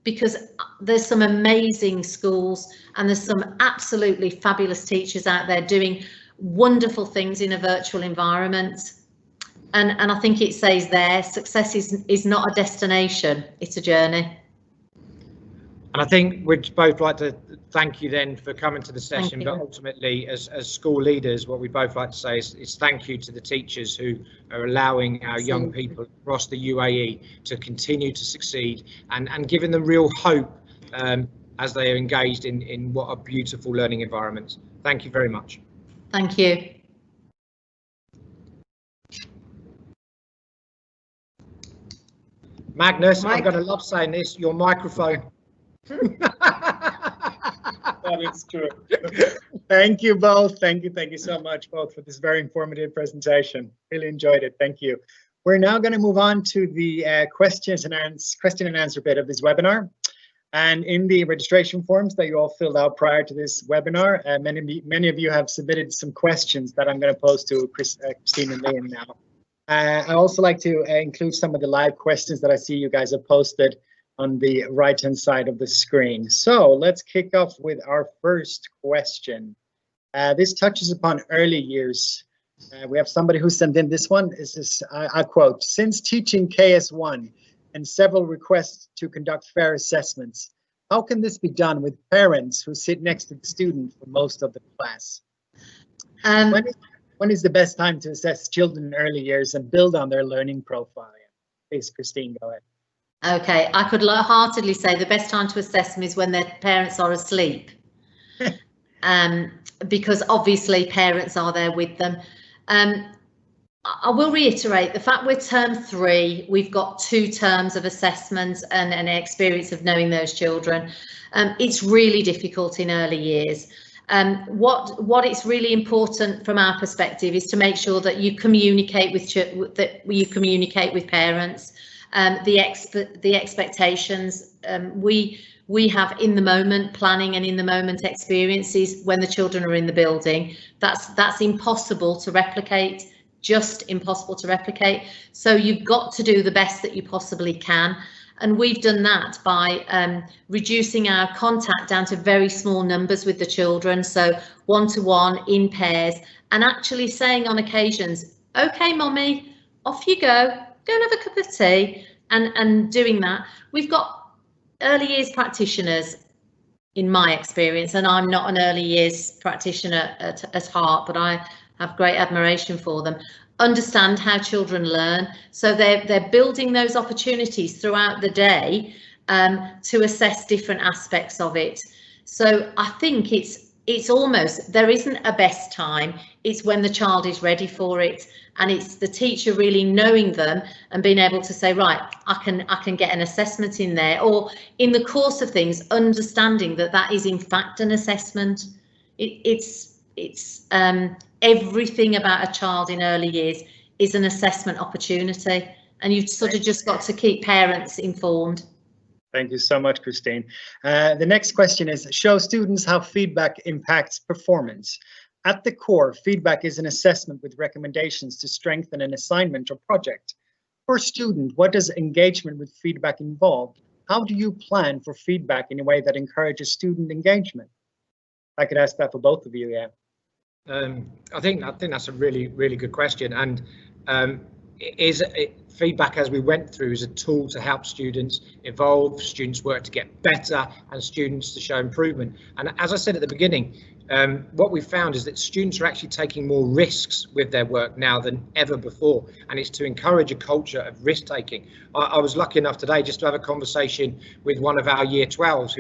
Because there's some amazing schools and there's some absolutely fabulous teachers out there doing wonderful things in a virtual environment. And I think it says there, success is not a destination, it's a journey. And I think we'd both like to thank you then for coming to the session, but ultimately as school leaders, what we both like to say is thank you to the teachers who are allowing our young people across the UAE to continue to succeed and giving them real hope as they are engaged in what are beautiful learning environments. Thank you very much. Thank you. Magnus, I'm going to love saying this, your microphone. That is true. Thank you both. Thank you so much both for this very informative presentation. Really enjoyed it. Thank you. We're now going to move on to the question and answer bit of this webinar. And in the registration forms that you all filled out prior to this webinar, many of you have submitted some questions that I'm going to pose to Christine and Liam now. I also like to include some of the live questions that I see you guys have posted on the right-hand side of the screen. So let's kick off with our first question. This touches upon early years. We have somebody who sent in this one. This is, I quote, since teaching KS1 and several requests to conduct fair assessments, how can this be done with parents who sit next to the student for most of the class? When is the best time to assess children in early years and build on their learning profile? Please, Christine, go ahead. Okay, I could heartedly say the best time to assess them is when their parents are asleep. Because obviously parents are there with them. I will reiterate the fact we're term 3, we've got 2 terms of assessments and an experience of knowing those children. It's really difficult in early years. What is really important from our perspective is to make sure that you communicate with parents. The expectations, we have in the moment planning and in the moment experiences when the children are in the building. That's impossible to replicate, just impossible to replicate. So you've got to do the best that you possibly can. And we've done that by reducing our contact down to very small numbers with the children. So one-to-one in pairs and actually saying on occasions, OK, mommy, off you go and have a cup of tea. And doing that, we've got early years practitioners, in my experience, and I'm not an early years practitioner at heart, but I have great admiration for them, understand how children learn. So they're building those opportunities throughout the day to assess different aspects of it. So I think it's almost, there isn't a best time, it's when the child is ready for it, and it's the teacher really knowing them and being able to say, right, I can get an assessment in there, or in the course of things understanding that that is in fact an assessment. It's everything about a child in early years is an assessment opportunity, and you've sort of just got to keep parents informed. Thank you so much, Christine. The next question is, show students how feedback impacts performance. At the core, feedback is an assessment with recommendations to strengthen an assignment or project. For a student, what does engagement with feedback involve? How do you plan for feedback in a way that encourages student engagement? I could ask that for both of you, yeah. I think that's a really good question, and feedback, as we went through, is a tool to help students evolve, students work to get better, and students to show improvement. And as I said at the beginning, what we found is that students are actually taking more risks with their work now than ever before, and it's to encourage a culture of risk taking. I was lucky enough today just to have a conversation with one of our year 12s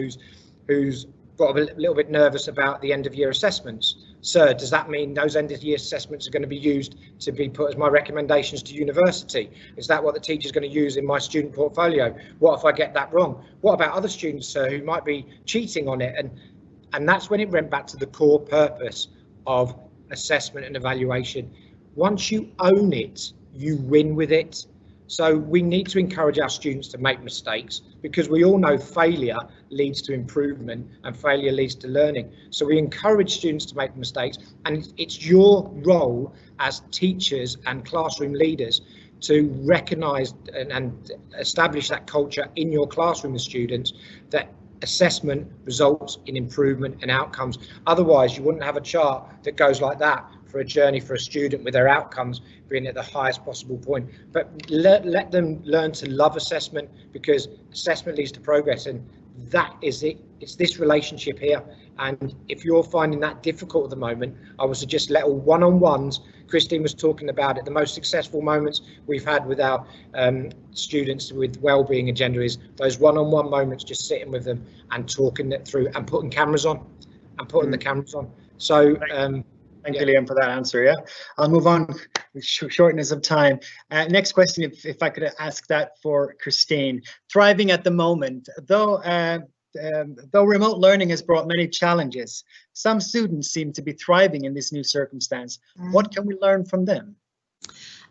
who's got a little bit nervous about the end of year assessments. Sir, does that mean those end of year assessments are going to be used to be put as my recommendations to university? Is that what the teacher's going to use in my student portfolio? What if I get that wrong? What about other students, sir, who might be cheating on it? And that's when it went back to the core purpose of assessment and evaluation. Once you own it, you win with it. So we need to encourage our students to make mistakes, because we all know failure leads to improvement and failure leads to learning. So we encourage students to make mistakes, and it's your role as teachers and classroom leaders to recognise and establish that culture in your classroom with students, that assessment results in improvement and outcomes. Otherwise, you wouldn't have a chart that goes like that for a journey for a student with their outcomes being at the highest possible point. But let them learn to love assessment, because assessment leads to progress, and that is it. It's this relationship here. And if you're finding that difficult at the moment, I would suggest little one-on-ones. Christine was talking about it. The most successful moments we've had with our students with wellbeing agenda is those one-on-one moments, just sitting with them and talking it through and putting cameras on and putting the cameras on. So thank you, Liam, for that answer. Yeah, I'll move on with shortness of time. Next question, if I could ask that for Christine. Thriving at the moment, though remote learning has brought many challenges, some students seem to be thriving in this new circumstance. What can we learn from them?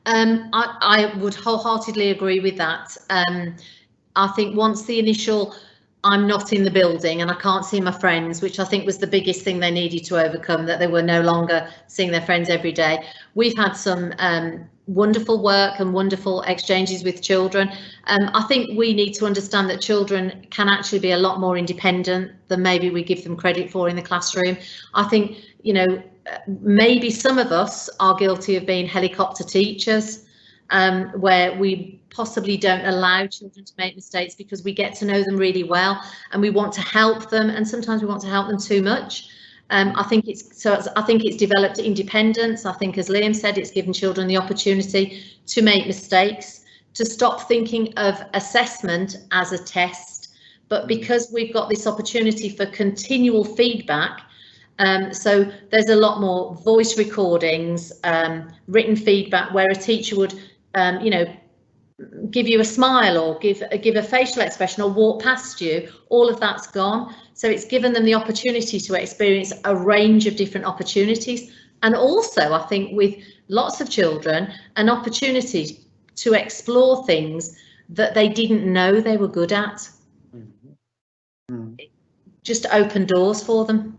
I would wholeheartedly agree with that. I think once the initial I'm not in the building and I can't see my friends, which I think was the biggest thing they needed to overcome, that they were no longer seeing their friends every day. We've had some wonderful work and wonderful exchanges with children. I think we need to understand that children can actually be a lot more independent than maybe we give them credit for in the classroom. I think, you know, maybe some of us are guilty of being helicopter teachers, where we possibly don't allow children to make mistakes because we get to know them really well and we want to help them, and sometimes we want to help them too much. I think it's developed independence. I think, as Liam said, it's given children the opportunity to make mistakes, to stop thinking of assessment as a test, but because we've got this opportunity for continual feedback. So there's a lot more voice recordings, written feedback, where a teacher would, you know, give you a smile or give a facial expression or walk past you. All of that's gone. So it's given them the opportunity to experience a range of different opportunities. And also, I think, with lots of children, an opportunity to explore things that they didn't know they were good at. Just open doors for them.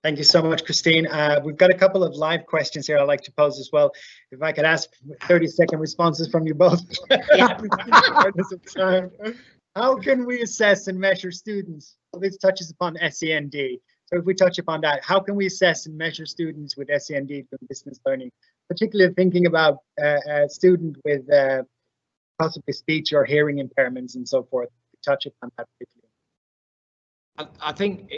Thank you so much, Christine. We've got a couple of live questions here I'd like to pose as well. If I could ask 30-second responses from you both. How can we assess and measure students? Well, this touches upon SEND. So if we touch upon that, how can we assess and measure students with SEND from distance learning, particularly thinking about a student with possibly speech or hearing impairments and so forth? Touch upon that particularly. I think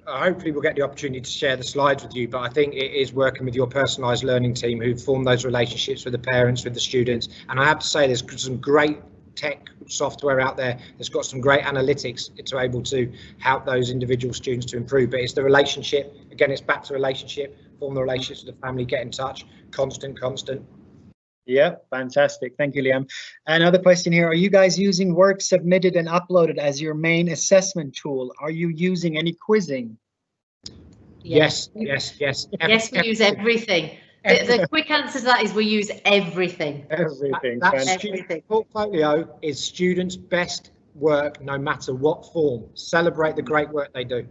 hopefully we'll get the opportunity to share the slides with you, but I think it is working with your personalised learning team who form those relationships with the parents, with the students. And I have to say, there's some great tech software out there that's got some great analytics to able to help those individual students to improve. But it's the relationship, again, it's back to relationship, form the relationships with the family, get in touch, constant. Yeah, fantastic. Thank you, Liam. Another question here. Are you guys using work submitted and uploaded as your main assessment tool? Are you using any quizzing? Yes. Yes, we use everything. The quick answer to that is we use everything. Everything. That student portfolio is students' best work, no matter what form. Celebrate the great work they do.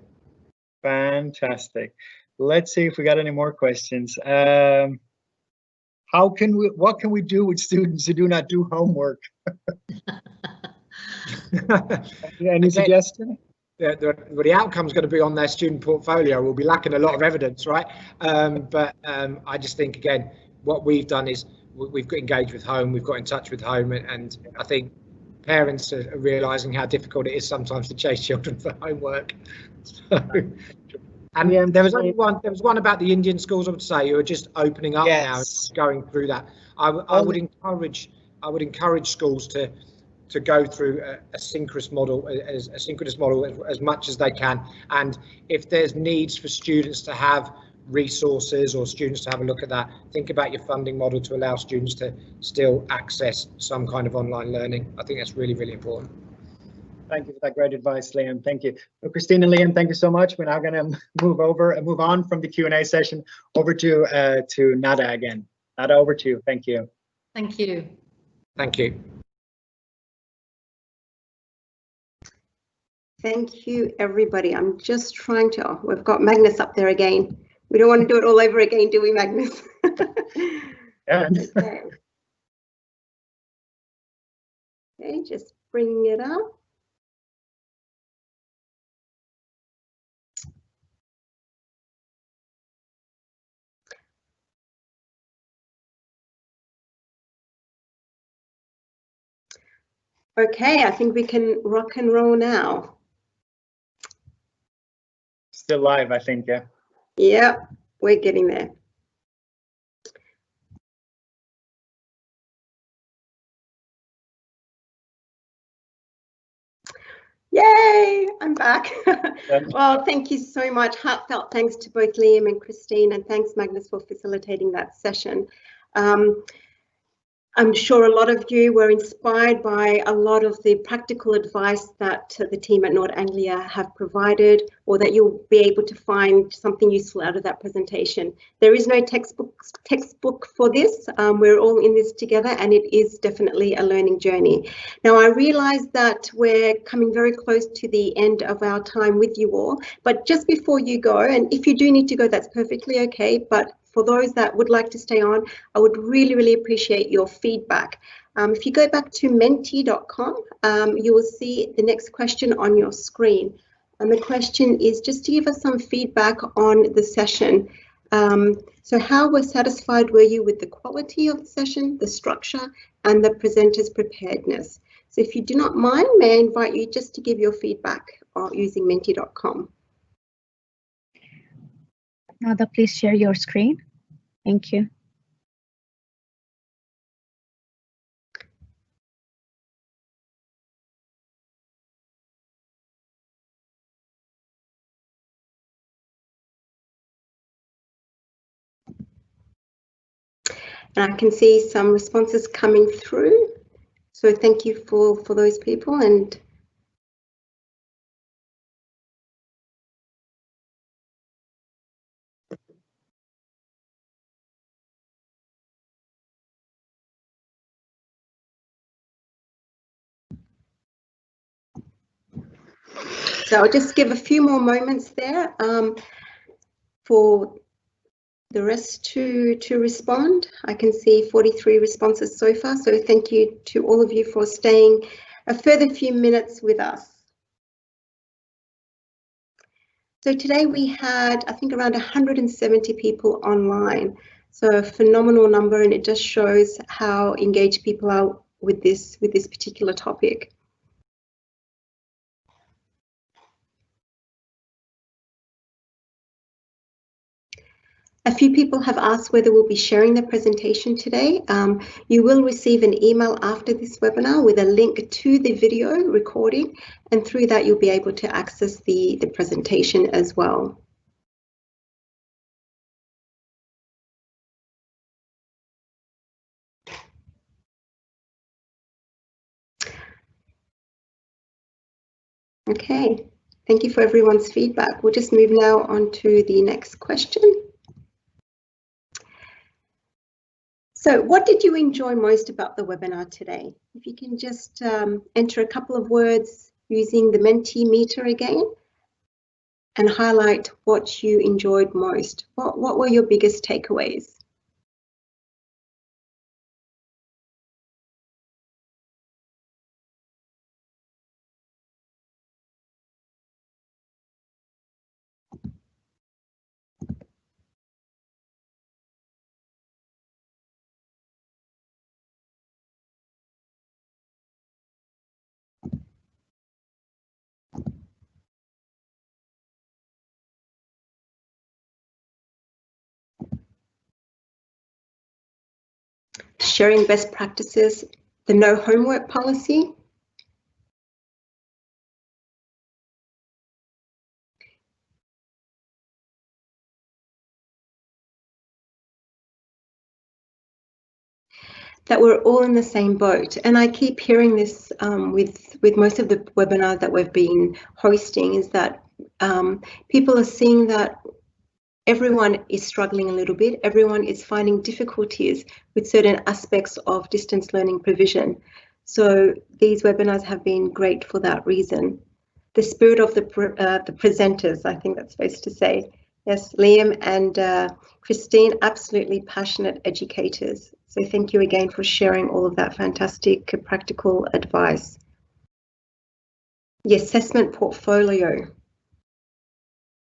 Fantastic. Let's see if we got any more questions. What can we do with students who do not do homework? Any suggestion? The outcome is going to be on their student portfolio. We'll be lacking a lot of evidence, right? But I just think, again, what we've done is we've got engaged with home, we've got in touch with home, and I think parents are realising how difficult it is sometimes to chase children for homework. And there was one about the Indian schools, I would say, who are just opening up now, going through that. I would encourage schools to go through a synchronous model as much as they can. And if there's needs for students to have resources or students to have a look at that, think about your funding model to allow students to still access some kind of online learning. I think that's really, really important. Thank you for that great advice, Liam. Thank you. So Christine and Liam, thank you so much. We're now going to move on from the Q&A session over to Nada again. Nada, over to you. Thank you. Thank you. Thank you. Thank you, everybody. I'm just trying to, oh, we've got Magnus up there again. We don't want to do it all over again, do we, Magnus? Yeah. Okay, just bringing it up. Okay, I think we can rock and roll now. Still live, I think, yeah. Yeah, we're getting there. Yay, I'm back. Well, thank you so much. Heartfelt thanks to both Liam and Christine, and thanks, Magnus, for facilitating that session. I'm sure a lot of you were inspired by a lot of the practical advice that the team at Nord Anglia have provided, or that you'll be able to find something useful out of that presentation. There is no textbook for this. We're all in this together, and it is definitely a learning journey. Now, I realise that we're coming very close to the end of our time with you all, but just before you go, and if you do need to go, that's perfectly okay, but for those that would like to stay on, I would really, really appreciate your feedback. If you go back to menti.com, you will see the next question on your screen. And the question is just to give us some feedback on the session. So how satisfied were you with the quality of the session, the structure, and the presenter's preparedness? So if you do not mind, may I invite you just to give your feedback using menti.com. Nada, please share your screen. Thank you. And I can see some responses coming through. So thank you for those people. And so I'll just give a few more moments there for the rest to respond. I can see 43 responses so far, so thank you to all of you for staying a further few minutes with us. So today we had, I think, around 170 people online, so a phenomenal number, and it just shows how engaged people are with this particular topic. A few people have asked whether we'll be sharing the presentation today. You will receive an email after this webinar with a link to the video recording, and through that you'll be able to access the presentation as well. Okay, thank you for everyone's feedback. We'll just move now on to the next question. So what did you enjoy most about the webinar today? If you can just enter a couple of words using the Mentimeter again and highlight what you enjoyed most. What were your biggest takeaways? Sharing best practices, the no homework policy. That we're all in the same boat, and I keep hearing this with most of the webinars that we've been hosting, is that people are seeing that everyone is struggling a little bit. Everyone is finding difficulties with certain aspects of distance learning provision. So these webinars have been great for that reason. The spirit of the presenters, I think that's supposed to say. Yes, Liam and Christine, absolutely passionate educators. So thank you again for sharing all of that fantastic practical advice. The assessment portfolio.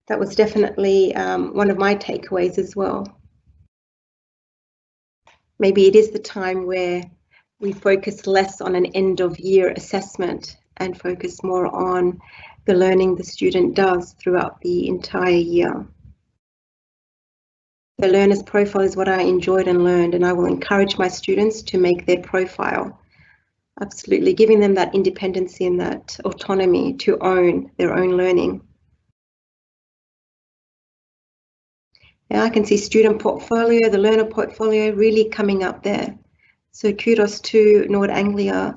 That was definitely one of my takeaways as well. Maybe it is the time where we focus less on an end of year assessment and focus more on the learning the student does throughout the entire year. The learner's profile is what I enjoyed and learned, and I will encourage my students to make their profile. Absolutely, giving them that independency and that autonomy to own their own learning. Yeah, I can see student portfolio, the learner portfolio really coming up there. So kudos to Nord Anglia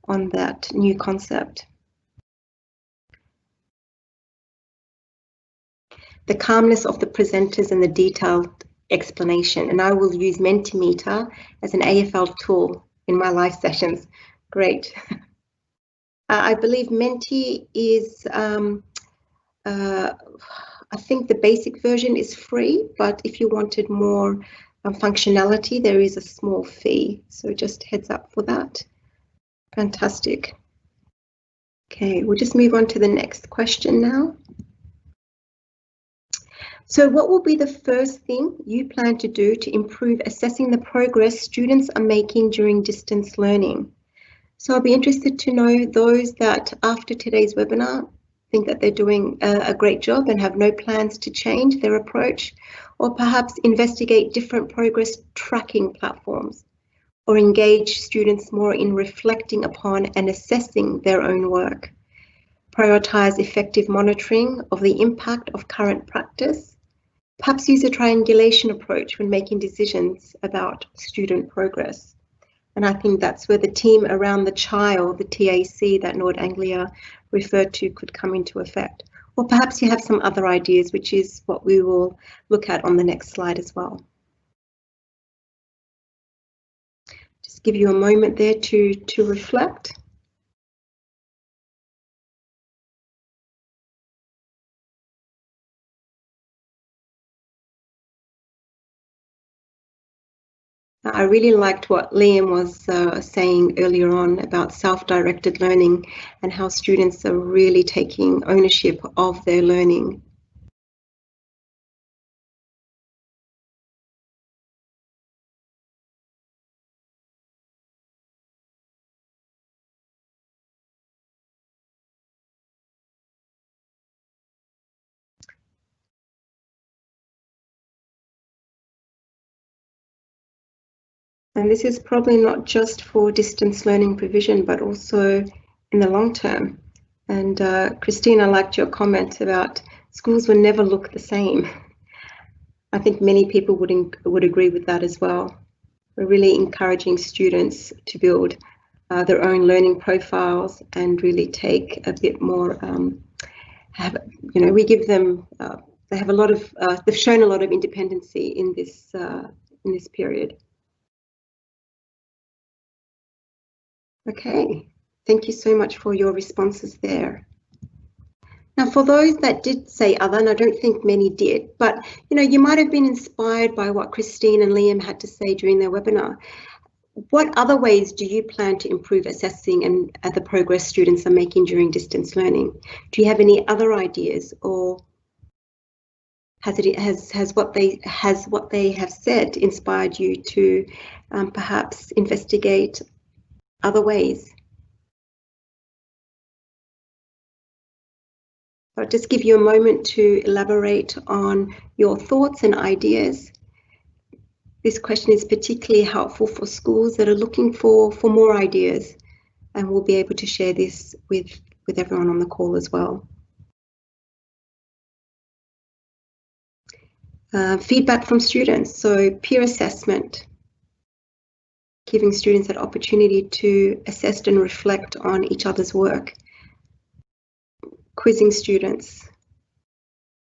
on that new concept. The calmness of the presenters and the detailed explanation, and I will use Mentimeter as an AFL tool in my live sessions. Great. I believe Menti is I think the basic version is free, but if you wanted more functionality, there is a small fee. So just heads up for that. Fantastic. Okay, we'll just move on to the next question now. So what will be the first thing you plan to do to improve assessing the progress students are making during distance learning? So I'll be interested to know those that after today's webinar think that they're doing a great job and have no plans to change their approach, or perhaps investigate different progress tracking platforms, or engage students more in reflecting upon and assessing their own work. Prioritize effective monitoring of the impact of current practice. Perhaps use a triangulation approach when making decisions about student progress. And I think that's where the team around the child, the TAC that Nord Anglia referred to, could come into effect. Or perhaps you have some other ideas, which is what we will look at on the next slide as well. Just give you a moment there to reflect. I really liked what Liam was saying earlier on about self-directed learning and how students are really taking ownership of their learning. And this is probably not just for distance learning provision, but also in the long term. And Christine, I liked your comment about schools will never look the same. I think many people would agree with that as well. We're really encouraging students to build their own learning profiles and really take a bit more, we give them, they have a lot of, they've shown a lot of independency in this period. Okay, thank you so much for your responses there. Now, for those that did say other, and I don't think many did, but you might have been inspired by what Christine and Liam had to say during their webinar. What other ways do you plan to improve assessing and the progress students are making during distance learning? Do you have any other ideas, or has what they have said inspired you to perhaps investigate other ways? I'll just give you a moment to elaborate on your thoughts and ideas. This question is particularly helpful for schools that are looking for more ideas, and we'll be able to share this with everyone on the call as well. Feedback from students, so peer assessment, giving students that opportunity to assess and reflect on each other's work. Quizzing students,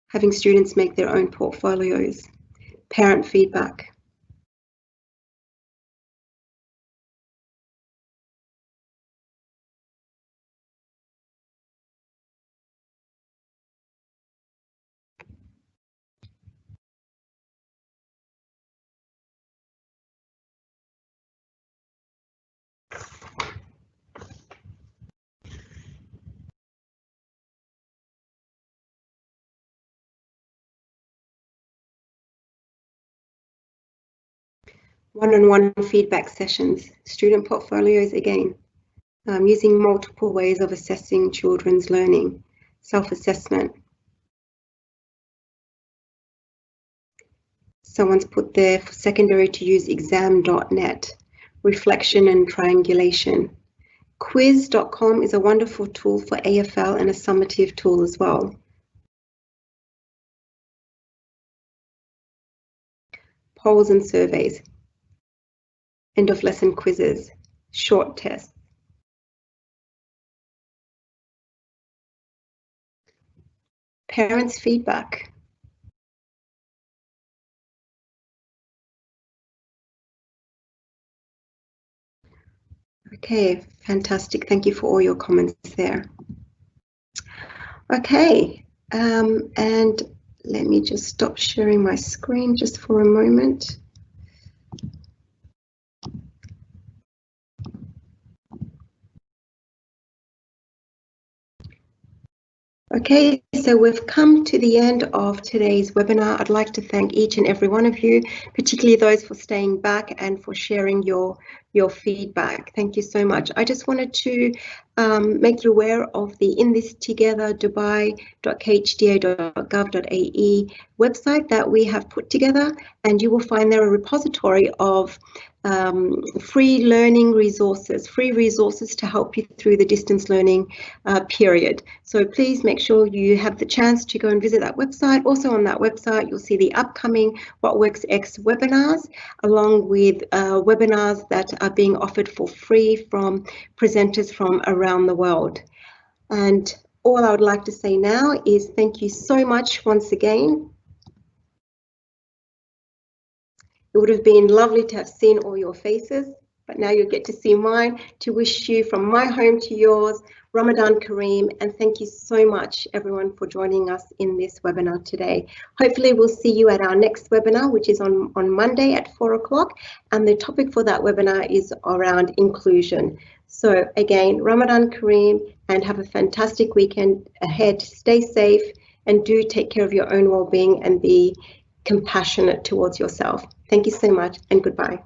having students make their own portfolios, parent feedback. One-on-one feedback sessions, student portfolios again, using multiple ways of assessing children's learning, self-assessment. Someone's put there for secondary to use exam.net, reflection and triangulation. Quiz.com is a wonderful tool for AFL and a summative tool as well. Polls and surveys. End of lesson quizzes, short tests. Parents' feedback. Okay, fantastic. Thank you for all your comments there. Okay, and let me just stop sharing my screen just for a moment. Okay, so we've come to the end of today's webinar. I'd like to thank each and every one of you, particularly those for staying back and for sharing your feedback. Thank you so much. I just wanted to make you aware of the In This Together dubai.khda.gov.ae website that we have put together, and you will find there a repository of free learning resources, free resources to help you through the distance learning period. So please make sure you have the chance to go and visit that website. Also on that website, you'll see the upcoming What Works X webinars, along with webinars that are being offered for free from presenters from around the world. And all I would like to say now is thank you so much once again. It would have been lovely to have seen all your faces, but now you'll get to see mine. To wish you from my home to yours, Ramadan Kareem, and thank you so much everyone for joining us in this webinar today. Hopefully we'll see you at our next webinar, which is on Monday at 4 o'clock, and the topic for that webinar is around inclusion. So again, Ramadan Kareem, and have a fantastic weekend ahead. Stay safe and do take care of your own well-being and be compassionate towards yourself. Thank you so much and goodbye.